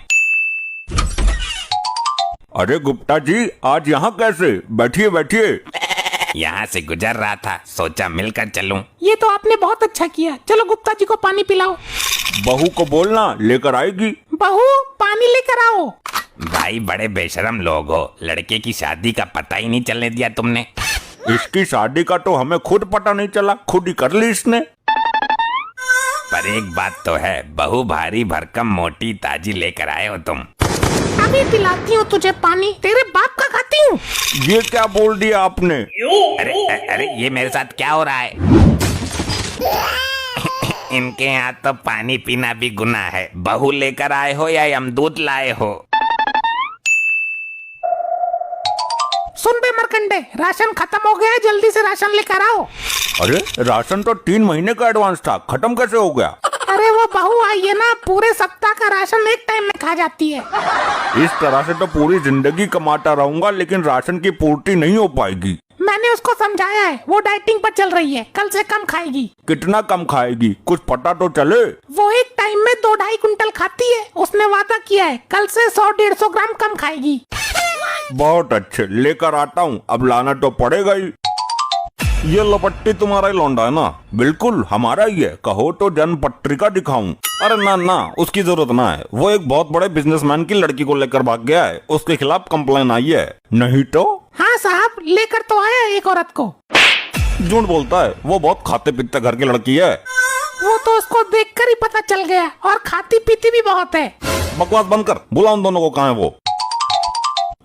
अरे गुप्ता जी, आज यहाँ कैसे? बैठिए बैठिए। यहाँ से गुजर रहा था, सोचा मिलकर चलूं। ये तो आपने बहुत अच्छा किया। चलो गुप्ता जी को पानी पिलाओ। बहू को बोलना लेकर आएगी। बहू, पानी लेकर आओ। भाई बड़े बेशरम लोग हो, लड़के की शादी का पता ही नहीं चलने दिया तुमने। इसकी शादी का तो हमें खुद पता नहीं चला, खुद ही कर ली इसने। पर एक बात तो है, बहू भारी भरकम मोटी ताजी लेकर आए हो तुम। अभी पिलाती हूँ तुझे पानी, तेरे बाप का खाती हूँ। ये क्या बोल दिया आपने? अरे ये मेरे साथ क्या हो रहा है? इनके यहाँ तो पानी पीना भी गुनाह है। बहू लेकर आए हो या यमदूत लाए हो? सुन बे मरकंडे, राशन खत्म हो गया है, जल्दी से राशन लेकर आओ। अरे राशन तो 3 महीने का एडवांस था, खत्म कैसे हो गया? अरे वो बहू आई है ना, पूरे सप्ताह का राशन एक टाइम में खा जाती है। इस तरह से तो पूरी जिंदगी कमाता रहूंगा, लेकिन राशन की पूर्ति नहीं हो पाएगी। मैंने उसको समझाया है, वो डाइटिंग पर चल रही है, कल से कम खाएगी। कितना कम खाएगी, कुछ पता तो चले। वो एक टाइम में 2-2.5 कुंटल खाती है। उसने वादा किया है, कल से 100-150 ग्राम कम खाएगी। बहुत अच्छे, लेकर आता हूँ। अब लाना तो पड़ेगा ही। ये लपट्टी तुम्हारा ही लौंडा है ना? बिल्कुल हमारा ही है। कहो तो जन्म पत्रिका दिखाऊं? अरे ना ना, उसकी जरूरत ना है। वो एक बहुत बड़े बिजनेसमैन की लड़की को लेकर भाग गया है, उसके खिलाफ कंप्लेन आई है। नहीं तो? हाँ साहब, लेकर तो आया है एक औरत को। झूठ बोलता है, वो बहुत खाते पीते घर की लड़की है। वो तो उसको देखकर ही पता चल गया, और खाती पीती भी बहुत है। बकवास बंद कर, बुला उन दोनों को। कहाँ है वो?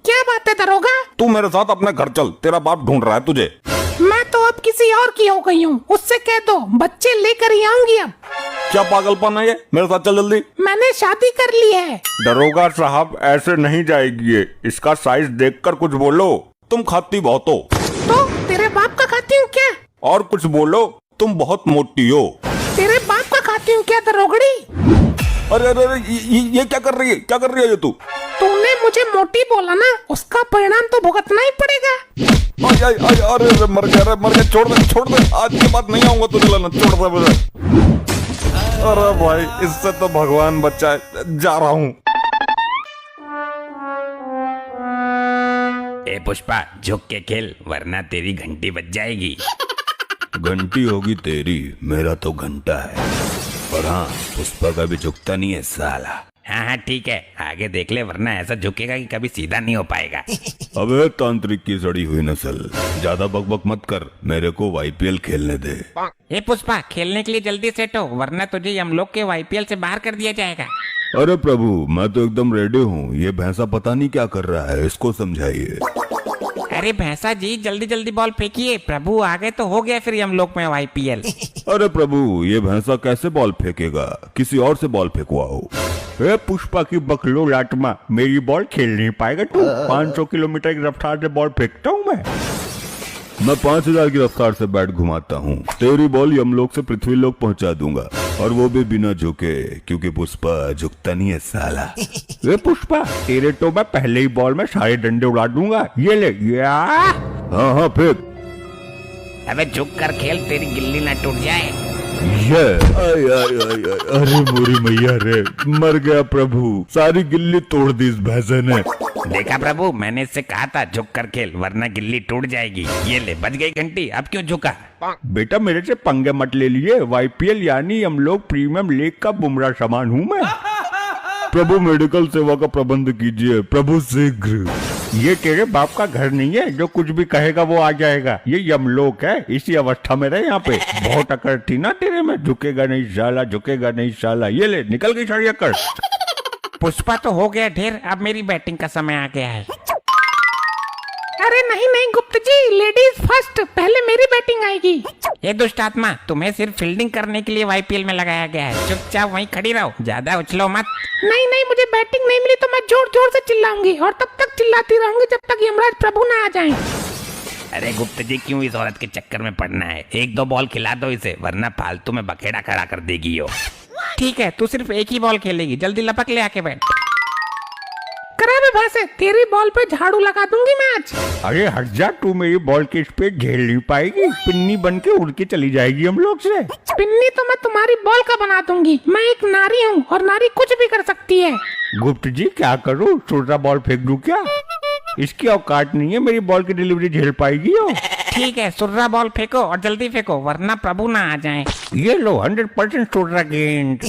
क्या बात है दरोगा? तू मेरे साथ अपने घर चल, तेरा बाप ढूंढ रहा है तुझे। मैं तो अब किसी और की हो गई हूँ, उससे कह दो बच्चे लेकर ही आऊंगी अब। क्या पागलपन है ये? मेरे साथ चल जल्दी। मैंने शादी कर ली है। दरोगा साहब, ऐसे नहीं जाएगी ये। इसका साइज देखकर कुछ बोलो। तुम खाती बहुत हो। तो तेरे बाप का खाती हूँ क्या? और कुछ बोलो, तुम बहुत मोटी हो। तेरे बाप का खाती हूँ क्या दरोगड़ी? अरे अरे अरे, ये क्या कर रही है? क्या कर रही है ये तू? तूने मुझे मोटी बोला ना, उसका परिणाम तो भुगतना ही पड़ेगा। अरे मर गया, छोड़ दे। आज के बाद नहीं आऊंगा तुझे लाना, छोड़ दे मुझे। अरे भाई, इससे तो भगवान बचाए। जा रहा हूँ। ए पुष्पा, झुक के खेल वरना तेरी घंटी बज जाएगी। घंटी होगी तेरी, मेरा तो घंटा है। पर हाँ, पुष्पा का भी झुकता नहीं है साला। हाँ ठीक है, आगे देख ले, वरना ऐसा झुकेगा कि कभी सीधा नहीं हो पाएगा। अबे तांत्रिक की सड़ी हुई नस्ल, ज्यादा बकबक मत कर, मेरे को वाईपीएल खेलने दे। ए पुष्पा, खेलने के लिए जल्दी सेट हो, वरना तुझे यमलोक के वाईपीएल से बाहर कर दिया जाएगा। अरे प्रभु, मैं तो एकदम रेडी हूँ। ये भैंसा पता नहीं क्या कर रहा है, इसको समझाइए। अरे भैंसा जी, जल्दी जल्दी बॉल फेंकिए, प्रभु आ गए तो हो गया फिर यमलोक में वाईपीएल। अरे प्रभु, ये भैंसा कैसे बॉल फेंकेगा? किसी और से बॉल फेंकवाओ। ए पुष्पा की बकलो लाटमा, मेरी बॉल खेल नहीं पाएगा तू। 500 किलोमीटर की रफ्तार से बॉल फेंकता हूँ मैं 5000 की रफ्तार से बैट घुमाता हूँ। तेरी बॉल यमलोक से पृथ्वी लोक पहुँचा दूंगा, और वो भी बिना झुके, क्योंकि पुष्पा झुकता नहीं है साला। ए पुष्पा, तेरे तो मैं पहले ही बॉल में सारे डंडे उड़ा दूंगा। ये ले। हाँ हाँ फेंक। अबे झुक कर खेल, तेरी गिल्ली ना टूट जाए। ये आय आय आय आय, अरे मोरी मैया रे, मर गया प्रभु। सारी गिल्ली तोड़ दी इस भैंसे ने। देखा प्रभु, मैंने इससे कहा था झुक कर खेल वरना गिल्ली टूट जाएगी। ये ले, बज गई घंटी। अब क्यों झुका? बेटा, मेरे से पंगे मत ले लिए। वाईपीएल यानी हम लोग प्रीमियम लीग का बुमराह सामान हूँ मैं। प्रभु मेडिकल सेवा का प्रबंध कीजिए प्रभु, शीघ्र। ये तेरे बाप का घर नहीं है, जो कुछ भी कहेगा वो आ जाएगा। ये यमलोक है, इसी अवस्था में रहे यहाँ पे। बहुत अकड़ थी ना तेरे में, झुकेगा नहीं साला, झुकेगा नहीं साला। ये ले, निकल गई सारी अकड़। पुष्पा तो हो गया ढेर, अब मेरी बैटिंग का समय आ गया है। अरे नहीं नहीं गुप्त जी, लेडीज फर्स्ट, पहले मेरी बैटिंग आएगी। ये दुष्ट आत्मा, तुम्हें सिर्फ फील्डिंग करने के लिए वाईपीएल में लगाया गया है। चुपचाप वहीं खड़ी रहो, ज्यादा उछलो मत। नहीं नहीं, मुझे बैटिंग नहीं मिली तो मैं जोर जोर से चिल्लाऊंगी, और तब तक चिल्लाती रहूंगी जब तक यमराज प्रभु ना आ जाएं। अरे गुप्त जी, क्यों इस औरत के चक्कर में पड़ना है? 1-2 बॉल खिला दो इसे, वरना फालतू में बखेड़ा खड़ा कर देगी यो। ठीक है, तू सिर्फ एक ही बॉल खेलेगी, जल्दी लपक ले आके बैठ। करा बे भैंसे, तेरी बॉल पे झाड़ू लगा दूंगी मैं आज। अरे हट जा, तू मेरी बॉल की स्पीड झेल नहीं पाएगी, पिन्नी बन के उड़ के चली जाएगी हम लोग से। पिन्नी तो मैं तुम्हारी बॉल का बना दूंगी, मैं एक नारी हूँ और नारी कुछ भी कर सकती है। गुप्त जी क्या करूँ, छोटा बॉल फेंक दूं क्या? इसकी औकात नहीं है मेरी बॉल की डिलीवरी झेल पाएगी हो। ठीक है, सुर्रा बॉल फेंको और जल्दी फेंको वरना प्रभु ना आ जाए। ये लो 100% छोटा गेंद।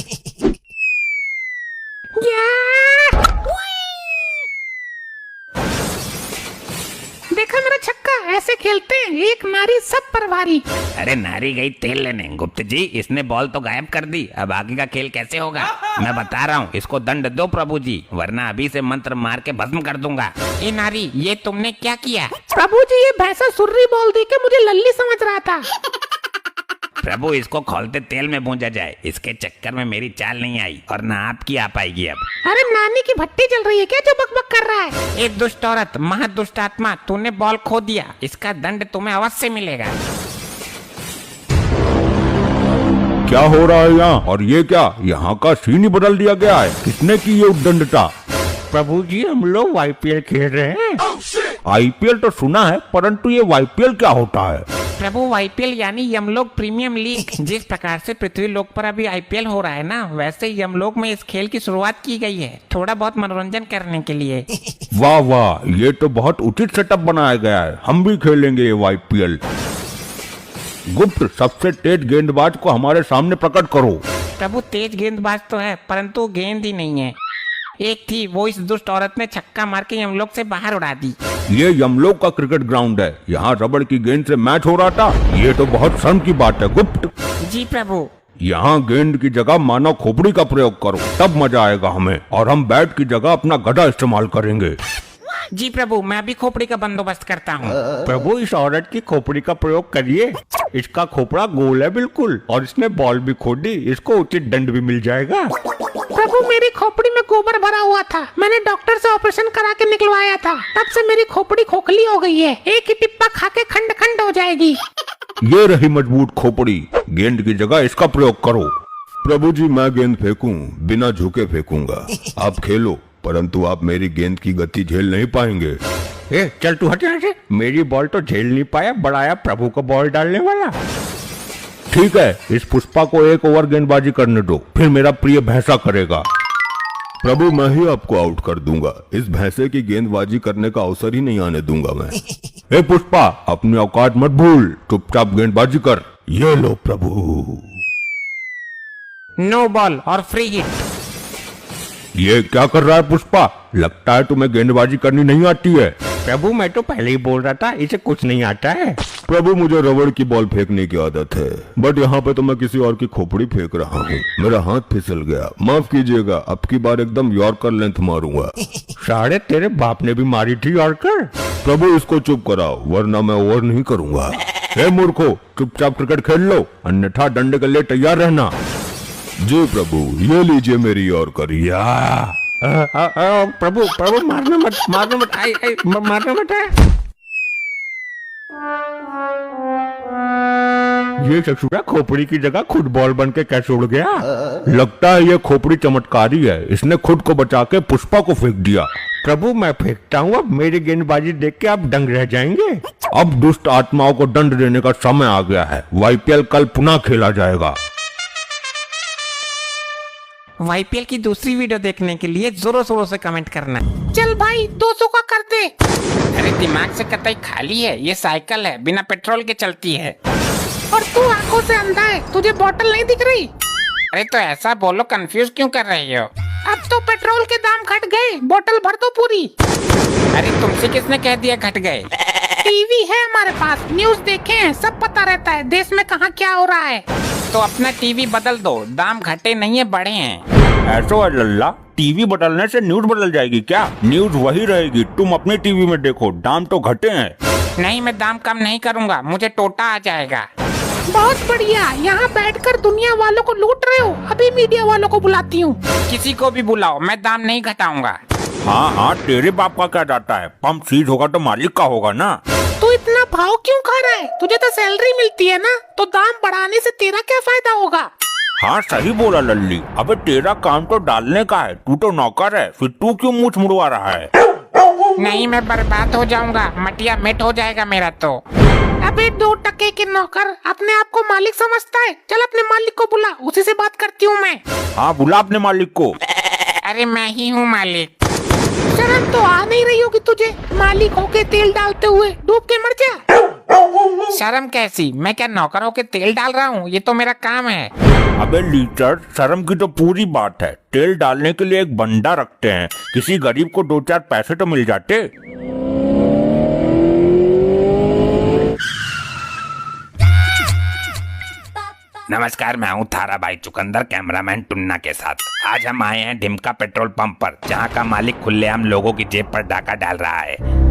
देखा मेरा छक्का, ऐसे खेलते हैं, एक नारी सब पर भारी। अरे नारी गई तेल लेने। गुप्त जी, इसने बॉल तो गायब कर दी, अब आगे का खेल कैसे होगा? मैं बता रहा हूँ, इसको दंड दो प्रभु जी, वरना अभी से मंत्र मार के भस्म कर दूंगा। ए नारी, ये तुमने क्या किया? प्रभु जी, ये भैंसा सुर्री बॉल दे के मुझे लल्ली समझ रहा था। प्रभु, इसको खोलते तेल में भूंजा जाए, इसके चक्कर में मेरी चाल नहीं आई और ना आपकी आ पाएगी अब। अरे नानी की भट्टी जल रही है क्या जो बकबक कर रहा है? ए दुष्ट औरत, महादुष्ट आत्मा, तूने बॉल खो दिया, इसका दंड तुम्हें अवश्य मिलेगा। क्या हो रहा है यहाँ? और ये क्या, यहाँ का सीन ही बदल दिया गया है? किसने की ये उद्दंडता? प्रभु जी, हम लोग IPL खेल रहे हैं। IPL तो सुना है, परंतु ये YPL क्या होता है? प्रभु, IPL यानी यमलोक प्रीमियम लीग। जिस प्रकार से पृथ्वी लोक पर अभी IPL हो रहा है ना, वैसे यमलोक में इस खेल की शुरुआत की गई है, थोड़ा बहुत मनोरंजन करने के लिए। वाह वाह, ये तो बहुत उचित सेटअप बनाया गया है, हम भी खेलेंगे ये YPL। गुप्त, सबसे तेज गेंदबाज को हमारे सामने प्रकट करो। प्रभु, तेज गेंदबाज तो है, परंतु गेंद ही नहीं है। एक थी, वो इस दुष्ट औरत ने छक्का मार के यमलोक से बाहर उड़ा दी। ये यमलोक का क्रिकेट ग्राउंड है, यहाँ रबड़ की गेंद से मैच हो रहा था, ये तो बहुत शर्म की बात है। गुप्त जी प्रभु। यहाँ गेंद की जगह मानव खोपड़ी का प्रयोग करो, तब मजा आएगा हमें, और हम बैट की जगह अपना गदा इस्तेमाल करेंगे। जी प्रभु, मैं अभी खोपड़ी का बंदोबस्त करता हूँ। प्रभु, इस औरत की खोपड़ी का प्रयोग करिए, इसका खोपड़ा गोल है बिल्कुल, और इसने बॉल भी खो दी, इसको उचित दंड भी मिल जाएगा। प्रभु, मेरी खोपड़ी में गोबर भरा हुआ था, मैंने डॉक्टर से ऑपरेशन करा के निकलवाया था, तब से मेरी खोपड़ी खोखली हो गई है, एक ही टिप्पा खा के खंड खंड हो जाएगी। ये रही मजबूत खोपड़ी, गेंद की जगह इसका प्रयोग करो। प्रभु जी, मैं गेंद फेंकूं, बिना झुके फेंकूंगा, आप खेलो, परंतु आप मेरी गेंद की गति झेल नहीं पाएंगे। ए, चल तू हट यहाँ से, मेरी बॉल तो झेल नहीं पाया, बढ़ाया प्रभु को बॉल डालने वाला। ठीक है, इस पुष्पा को एक ओवर गेंदबाजी करने दो, फिर मेरा प्रिय भैंसा करेगा। प्रभु, मैं ही आपको आउट कर दूंगा, इस भैंसे की गेंदबाजी करने का अवसर ही नहीं आने दूंगा मैं। हे पुष्पा, अपनी औकात मत भूल, चुपचाप गेंदबाजी कर। ये लो प्रभु। नो बॉल और फ्री हिट। ये क्या कर रहा है पुष्पा? लगता है तुम्हें गेंदबाजी करनी नहीं आती है। प्रभु, मैं तो पहले ही बोल रहा था, इसे कुछ नहीं आता है। प्रभु, मुझे रबड़ की बॉल फेंकने की आदत है, बट यहाँ पे तो मैं किसी और की खोपड़ी फेंक रहा हूँ, मेरा हाथ फिसल गया, माफ कीजिएगा, अब की बार एकदम यॉर्कर लेंथ मारूंगा। साढ़े तेरे बाप ने भी मारी थी यॉर्कर। प्रभु, इसको चुप कराओ, वरना मैं ओवर नहीं करूंगा। हे मूर्खो, चुपचाप क्रिकेट खेल लो, अन्यथा डंडे के लिए तैयार रहना। जी प्रभु, ये लीजिए मेरी यॉर्कर। या प्रभु, प्रभु, मारना मत, मारना मत, आई आई मारना मत है। ये ससुरा खोपड़ी की जगह खुद बॉल बन के कैसे उड़ गया? लगता है ये खोपड़ी चमत्कारी है, इसने खुद को बचा के पुष्पा को फेंक दिया। प्रभु, मैं फेंकता हूँ, अब मेरी गेंदबाजी देख के आप दंग रह जाएंगे। अब दुष्ट आत्माओं को दंड देने का समय आ गया है, YPL कल पुनः खेला जाएगा। YPL की दूसरी वीडियो देखने के लिए जोरों शोरों से कमेंट करना। चल भाई, 200 का कर दे। अरे दिमाग से कतई खाली है, ये साइकिल है, बिना पेट्रोल के चलती है। और तू आंखों से अंधा है, तुझे बोतल नहीं दिख रही? अरे तो ऐसा बोलो, कंफ्यूज क्यों कर रही हो? अब तो पेट्रोल के दाम घट गए, बोतल भर दो पूरी। अरे तुमसे किसने कह दिया घट गए? टीवी है हमारे पास, न्यूज देखे हैं, सब पता रहता है देश में कहाँ क्या हो रहा है। तो अपना टीवी बदल दो, दाम घटे नहीं है, बढ़े हैं। ऐसा है लल्ला, टीवी बदलने से न्यूज बदल जाएगी क्या? न्यूज वही रहेगी, तुम अपने टीवी में देखो, दाम तो घटे हैं। नहीं, मैं दाम कम नहीं करूँगा, मुझे टोटा आ जाएगा। बहुत बढ़िया, यहाँ बैठकर दुनिया वालों को लूट रहे हो, अभी मीडिया वालों को बुलाती हूँ। किसी को भी बुलाओ, मैं दाम नहीं घटाऊंगा। हाँ हाँ, तेरे बाप का क्या जाता है, पंप सीज होगा तो मालिक का होगा ना। तू इतना भाव क्यों खा रहा है? तुझे तो सैलरी मिलती है ना, तो दाम बढ़ाने से तेरा क्या फायदा होगा? हाँ सही बोला लल्ली। अबे तेरा काम तो डालने का है, तू तो नौकर है, फिर तू क्यों मूछ मुड़वा रहा है? नहीं मैं बर्बाद हो जाऊंगा, मटिया मिट हो जाएगा मेरा तो। अबे 2 टके के नौकर अपने आप को मालिक समझता है। चल अपने मालिक को बुला, उसी से बात करती हूँ मैं। हाँ बुला अपने मालिक को। अरे मैं ही हूँ मालिक। शर्म तो आ नहीं रही होगी तुझे, मालिक होके तेल डालते हुए, डूब के मर जा। शर्म कैसी, मैं क्या नौकर होके तेल डाल रहा हूँ? ये तो मेरा काम है। अबे लीटर, शर्म की तो पूरी बात है। तेल डालने के लिए एक बंदा रखते हैं, किसी गरीब को 2-4 पैसे तो मिल जाते। नमस्कार, मैं हूँ थारा भाई चुकंदर, कैमरामैन टुन्ना के साथ। आज हम आए हैं ढिमका पेट्रोल पंप पर, जहाँ का मालिक खुलेआम लोगों की जेब पर डाका डाल रहा है।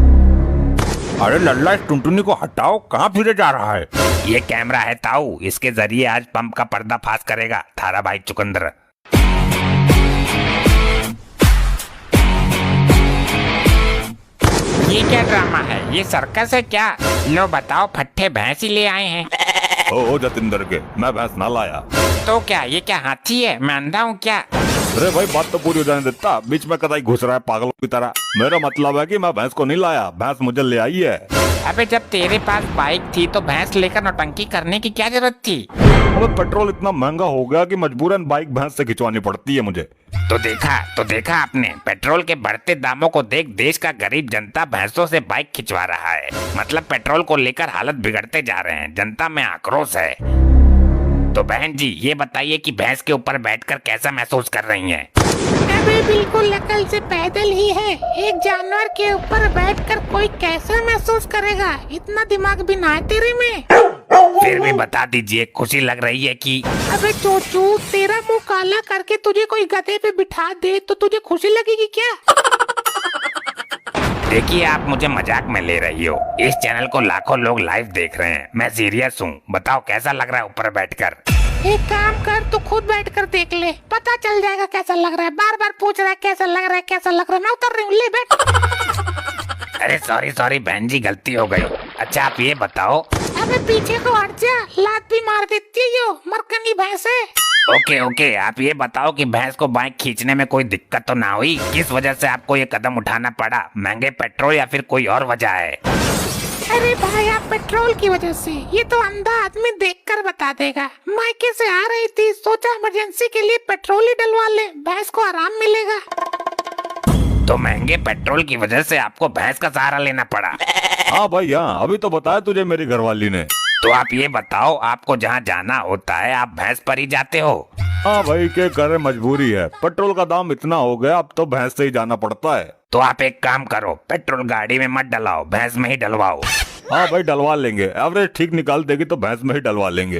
अरे लल्ला, इस टुनटुनी को हटाओ, कहाँ फिरे जा रहा है? ये कैमरा है ताऊ, इसके जरिए आज पंप का पर्दाफाश करेगा थारा भाई चुकंदर। ये क्या ड्रामा है? ये सर्कस है क्या? लो बताओ, फट्टे भैंस ही ले आए हैं। ओ जतिंदर के, मैं भैंस ना लाया। तो क्या ये क्या हाथी है? मैं अंधा हूँ क्या? अरे भाई बात तो पूरी हो जाने देता, बीच में कतई घुस रहा है पागलों की तरह। मेरा मतलब है कि मैं भैंस को नहीं लाया, भैंस मुझे ले आई है। अबे जब तेरे पास बाइक थी तो भैंस लेकर नौटंकी करने की क्या जरूरत थी? अबे पेट्रोल इतना महंगा हो गया कि मजबूरन बाइक भैंस से खिंचवानी पड़ती है मुझे। तो देखा आपने, पेट्रोल के बढ़ते दामों को देख देश का गरीब जनता भैंसों से बाइक खिंचवा रहा है। मतलब पेट्रोल को लेकर हालत बिगड़ते जा रहे हैं, जनता में आक्रोश है। तो बहन जी ये बताइए कि भैंस के ऊपर बैठकर कैसा महसूस कर रही हैं? अबे बिल्कुल अकल से पैदल ही है। एक जानवर के ऊपर बैठकर कोई कैसा महसूस करेगा? इतना दिमाग भी ना है तेरे में। फिर भी बता दीजिए, खुशी लग रही है कि? अबे चोचू, तेरा मुंह काला करके तुझे कोई गधे पे बिठा दे तो तुझे खुशी लगेगी क्या? देखिए आप मुझे मजाक में ले रही हो। इस चैनल को लाखों लोग लाइव देख रहे हैं, मैं सीरियस हूँ। बताओ कैसा लग रहा है ऊपर बैठकर? एक काम कर, तू खुद बैठकर देख ले, पता चल जाएगा कैसा लग रहा है। बार बार पूछ रहा है कैसा लग रहा है, कैसा लग रहा है। मैं उतर रही हूँ, ले बैठ। अरे सॉरी बहन जी, गलती हो गई। अच्छा आप ये बताओ। अबे पीछे को हट जा, लात भी मार देती है यो मरकनी भैंस है। ओके, आप ये बताओ कि भैंस को बाइक खींचने में कोई दिक्कत तो ना हुई? किस वजह से आपको ये कदम उठाना पड़ा? महंगे पेट्रोल या फिर कोई और वजह है? अरे भाई आप पेट्रोल की वजह से, ये तो अंधा आदमी देखकर बता देगा। मायके से आ रही थी, सोचा इमरजेंसी के लिए पेट्रोल ही डलवा ले, भैंस को आराम मिलेगा। तो महंगे पेट्रोल की वजह से आपको भैंस का सहारा लेना पड़ा? हाँ भाई हाँ, अभी तो बताया तुझे मेरी घरवाली ने। तो आप ये बताओ, आपको जहाँ जाना होता है आप भैंस पर ही जाते हो? हाँ भाई, क्या करे, मजबूरी है। पेट्रोल का दाम इतना हो गया, अब तो भैंस से ही जाना पड़ता है। तो आप एक काम करो, पेट्रोल गाड़ी में मत डलाओ, भैंस में ही डलवाओ। हाँ भाई डलवा लेंगे, एवरेज ठीक निकाल देगी तो भैंस में ही डलवा लेंगे।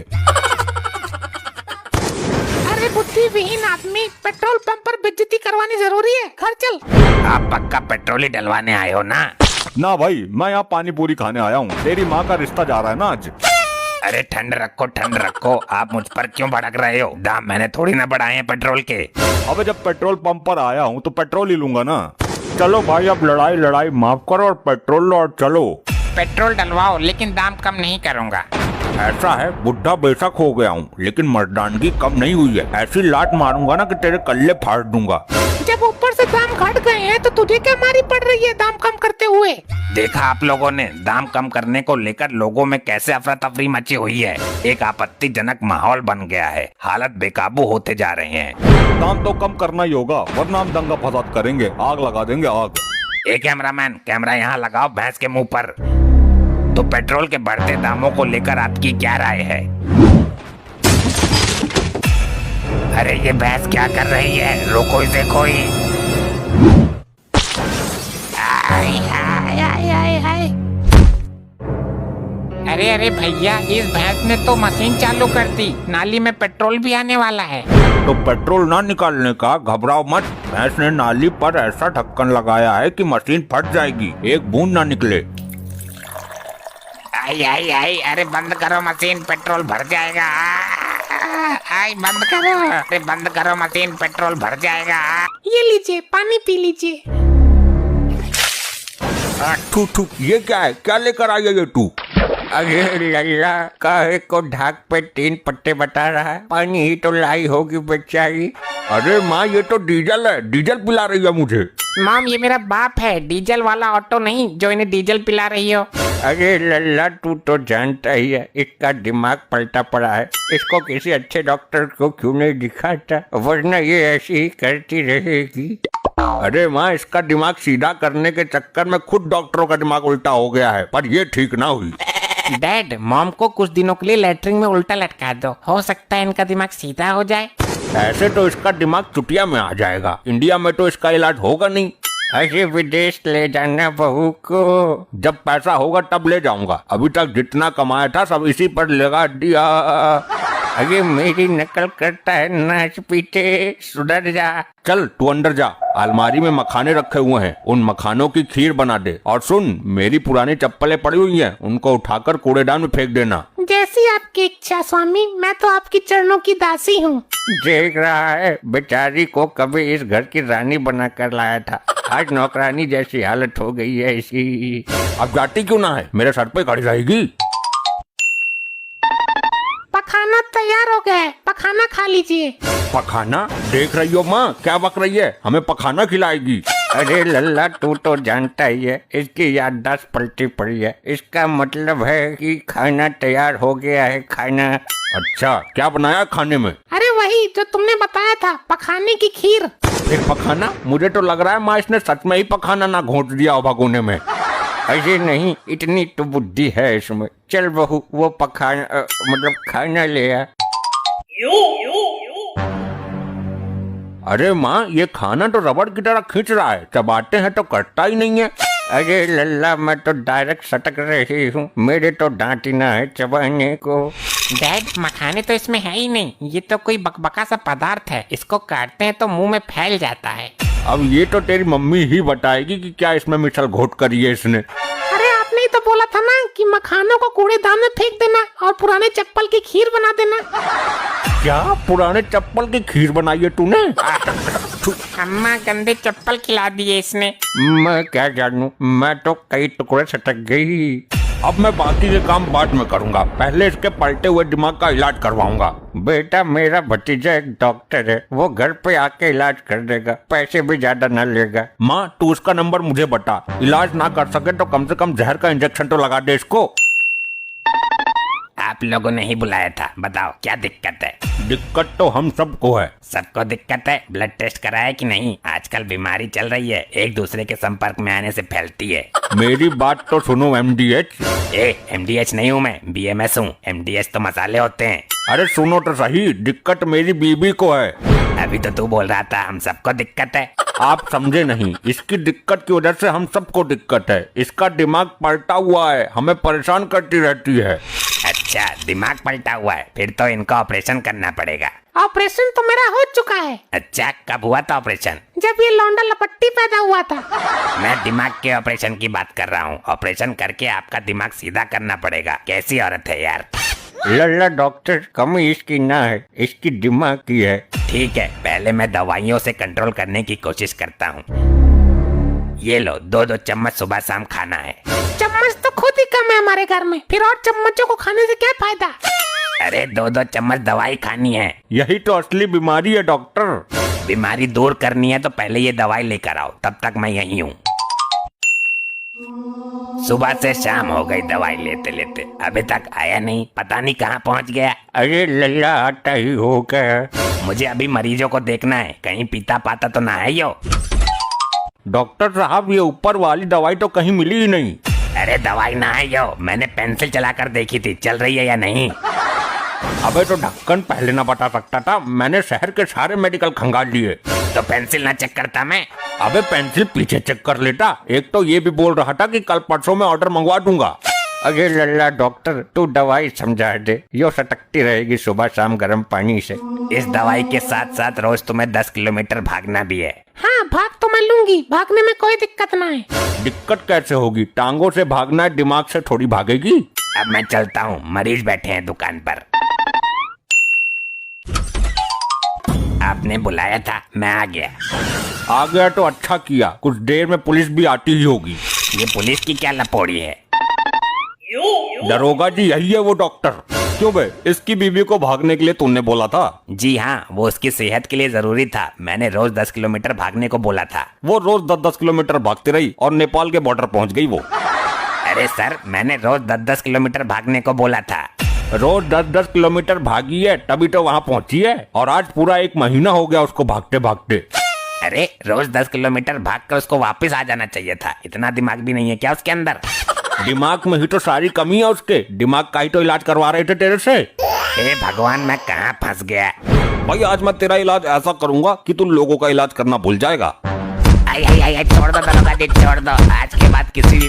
अरे बुद्धि विहीन आदमी, पेट्रोल पंप पर बेइज्जती करवानी जरूरी है? घर चल। आप पक्का पेट्रोल ही डलवाने आए हो ना? ना भाई, मैं यहाँ पानी पूरी खाने आया हूँ। तेरी माँ का रिश्ता जा रहा है ना आज। अरे ठंड रखो, आप मुझ पर क्यों भड़क रहे हो? दाम मैंने थोड़ी ना बढ़ाए हैं पेट्रोल के। अबे जब पेट्रोल पंप पर आया हूँ तो पेट्रोल ही लूंगा ना। चलो भाई, अब लड़ाई माफ करो और पेट्रोल लो और चलो। पेट्रोल डलवाओ, लेकिन दाम कम नहीं करूँगा। ऐसा है, बुढ़ा बेशक हो गया हूँ लेकिन मर्दानगी कम नहीं हुई है। ऐसी लात मारूंगा ना कि तेरे कल्ले फाड़ दूंगा। जब ऊपर से दाम घट गए हैं तो तुझे क्या मारी पड़ रही है दाम कम करते हुए? देखा आप लोगों ने, दाम कम करने को लेकर लोगों में कैसे अफरा तफरी मची हुई है। एक आपत्तिजनक माहौल बन गया है, हालत बेकाबू होते जा रहे हैं। दाम तो कम करना ही होगा, वरना हम दंगा फसाद करेंगे, आग लगा देंगे आग। एक कैमरामैन, कैमरा यहाँ लगाओ भैंस के मुंह पर। तो पेट्रोल के बढ़ते दामों को लेकर आपकी क्या राय है? अरे ये भैंस क्या कर रही है? रोको इसे कोई। हाय। अरे भैया, इस भैंस ने तो मशीन चालू कर दी, नाली में पेट्रोल भी आने वाला है। तो पेट्रोल ना निकालने का, घबराओ मत। भैंस ने नाली पर ऐसा ढक्कन लगाया है कि मशीन फट जाएगी, एक बूंद ना निकले। आई, अरे बंद करो मशीन, पेट्रोल भर जाएगा। आई बंद करो, अरे बंद करो मशीन, पेट्रोल भर जाएगा। ये लीजिए, पानी पी लीजिए। थू, ये क्या है? क्या लेकर आई है ये तू? अरे लल्ला, काहे को ढाक पे 3 पट्टे बता रहा है? पानी ही तो लाई होगी बेचारी। अरे माँ ये तो डीजल है, डीजल पिला रही है मुझे। मॉम ये मेरा बाप है, डीजल वाला ऑटो नहीं जो इन्हें डीजल पिला रही हो। अरे लल्ला, तू तो जानता ही है इसका दिमाग पलटा पड़ा है। इसको किसी अच्छे डॉक्टर को क्यों नहीं दिखाता, वरना ये ऐसी ही करती रहेगी। अरे माँ इसका दिमाग सीधा करने के चक्कर में खुद डॉक्टरों का दिमाग उल्टा हो गया है, पर ये ठीक ना हुई। डैड मॉम को कुछ दिनों के लिए लेटरिन में उल्टा लटका दो, हो सकता है इनका दिमाग सीधा हो जाए। ऐसे तो इसका दिमाग चुटिया में आ जाएगा, इंडिया में तो इसका इलाज होगा नहीं। अरे विदेश ले जाना बहू को। जब पैसा होगा तब ले जाऊंगा, अभी तक जितना कमाया था सब इसी पर लगा दिया। अरे मेरी नकल करता है, नाच पीटे, सुधर जा। चल तू अंदर जा, अलमारी में मखाने रखे हुए हैं, उन मखानों की खीर बना दे। और सुन, मेरी पुरानी चप्पलें पड़ी हुई हैं, उनको उठाकर कूड़ेदान में फेंक देना। जैसी आपकी इच्छा स्वामी, मैं तो आपकी चरणों की दासी हूँ। देख रहा है, बेचारी को कभी इस घर की रानी बना कर लाया था, आज नौकरानी जैसी हालत हो गई है इसी। अब जाती क्यों ना है, मेरे सर पे खड़ी रहेगी। पखाना तैयार हो गया है, पखाना खा लीजिए। पखाना? देख रही हो माँ क्या बक रही है, हमें पखाना खिलाएगी। अरे लल्ला, तू तो जानता ही है इसकी याददाश्त पलटी पड़ी है। इसका मतलब है कि खाना तैयार हो गया है, खाना। अच्छा क्या बनाया खाने में? अरे वही जो तुमने बताया था, पखाने की खीर। फिर पखाना? मुझे तो लग रहा है माँ इसने सच में ही पखाना ना घोंट दिया हो भगोने में। ऐसे नहीं, इतनी तो बुद्धि है इसमें। चल बहू, वो पखाना मतलब खाना ले आ। अरे माँ ये खाना तो रबड़ की तरह खींच रहा है, चबाते हैं तो कटता ही नहीं है। अरे लल्ला, मैं तो डायरेक्ट सटक रही हूँ, मेरे तो दांत ही ना है चबाने को। डैड मखाने तो इसमें है ही नहीं, ये तो कोई बकबका सा पदार्थ है, इसको काटते हैं तो मुंह में फैल जाता है। अब ये तो तेरी मम्मी ही बताएगी कि क्या इसमें मिसल घोट करी है इसने। अरे आपने ही तो बोला था ना कि मखानों को कूड़ेदान में फेंक देना और पुराने चप्पल की खीर बना देना। क्या पुराने चप्पल की खीर बनाई है तूने? अम्मा गंदे चप्पल खिला दिए इसने। मैं क्या जानूं, मैं तो कई टुकड़े सटक गई। अब मैं बाकी के काम बाद में करूंगा, पहले इसके पलटे हुए दिमाग का इलाज करवाऊंगा। बेटा, मेरा भतीजा एक डॉक्टर है, वो घर पे आके इलाज कर देगा, पैसे भी ज्यादा न लेगा। माँ तू उसका नंबर मुझे बता, इलाज ना कर सके तो कम से कम जहर का इंजेक्शन तो लगा दे इसको। आप लोगों ने ही बुलाया था, बताओ क्या दिक्कत है? दिक्कत तो हम सबको है। सबको दिक्कत है? ब्लड टेस्ट कराया कि नहीं? आजकल बीमारी चल रही है, एक दूसरे के संपर्क में आने से फैलती है। मेरी बात तो सुनो MDH। MDH नहीं हूँ मैं, BMS हूँ। MDH तो मसाले होते हैं। अरे सुनो तो सही, दिक्कत मेरी बीबी को है। अभी तो तू बोल रहा था हम सबको दिक्कत है। आप समझे नहीं, इसकी दिक्कत की वजह से हम सबको दिक्कत है। इसका दिमाग पलटा हुआ है, हमें परेशान करती रहती है। अच्छा दिमाग पलटा हुआ है, फिर तो इनका ऑपरेशन करना पड़ेगा। ऑपरेशन तो मेरा हो चुका है। अच्छा कब हुआ था ऑपरेशन? जब ये लौंडा लपट्टी पैदा हुआ था। मैं दिमाग के ऑपरेशन की बात कर रहा हूँ। ऑपरेशन करके आपका दिमाग सीधा करना पड़ेगा। कैसी औरत है यार। लल्ला डॉक्टर, कमी इसकी ना है, इसकी दिमाग की है। ठीक है, पहले मैं दवाइयों से कंट्रोल करने की कोशिश करता हूँ। ये लो 2-2 चम्मच सुबह शाम खाना है। चम्मच तो खुद ही कम है हमारे घर में, फिर और चम्मचों को खाने से क्या फायदा? अरे 2-2 चम्मच दवाई खानी है। यही तो असली बीमारी है डॉक्टर। बीमारी दूर करनी है तो पहले ये दवाई लेकर आओ, तब तक मैं यहीं हूँ। सुबह से शाम हो गई दवाई लेते लेते, अभी तक आया नहीं, पता नहीं कहाँ पहुँच गया। अरे लल्ला, आता ही होगा। मुझे अभी मरीजों को देखना है, कहीं पीता पाता तो ना है यो। डॉक्टर साहब ये ऊपर वाली दवाई तो कहीं मिली ही नहीं। अरे दवाई ना है यो, मैंने पेंसिल चलाकर देखी थी, चल रही है या नहीं। अबे तो ढक्कन पहले ना बता सकता था, मैंने शहर के सारे मेडिकल खंगाल लिए। तो पेंसिल ना चेक करता मैं? अबे पेंसिल पीछे चेक कर लेता। एक तो ये भी बोल रहा था कि कल परसों में ऑर्डर मंगवा दूंगा। अरे लल्ला डॉक्टर, तू दवाई समझा दे, यो सटकती रहेगी सुबह शाम गर्म पानी से। इस दवाई के साथ साथ रोज तुम्हें 10 किलोमीटर भागना भी है। हाँ भाग तो मैं लूंगी, भागने में कोई दिक्कत ना है। दिक्कत कैसे होगी, टांगों से भागना है, दिमाग से थोड़ी भागेगी। अब मैं चलता हूँ, मरीज बैठे हैं दुकान पर। आपने बुलाया था, मैं आ गया। आ गया तो अच्छा किया, कुछ देर में पुलिस भी आती ही होगी। ये पुलिस की क्या लपोड़ी है? दरोगा जी यही है वो डॉक्टर। क्यों बे, इसकी बीवी को भागने के लिए तूने बोला था? जी हाँ, वो उसकी सेहत के लिए जरूरी था। मैंने रोज 10 किलोमीटर भागने को बोला था। वो रोज 10-10 किलोमीटर भागती रही और नेपाल के बॉर्डर पहुंच गई वो। अरे सर, मैंने रोज 10-10 किलोमीटर भागने को बोला था। रोज 10-10 किलोमीटर भागी है तभी तो वहाँ पहुँची है, और आज पूरा 1 महीना हो गया उसको भागते भागते। अरे रोज 10 किलोमीटर भाग कर उसको वापस आ जाना चाहिए था। इतना दिमाग भी नहीं है क्या उसके अंदर? दिमाग में ही तो सारी कमी है उसके, दिमाग का ही तो इलाज करवा रहे थे तेरे से। हे भगवान, मैं कहाँ फंस गया। भाई आज मैं तेरा इलाज ऐसा करूंगा कि तू लोगों का इलाज करना भूल जाएगा। आई आई आई, छोड़ दो दरोगा जी, छोड़ दो। आज के बाद किसी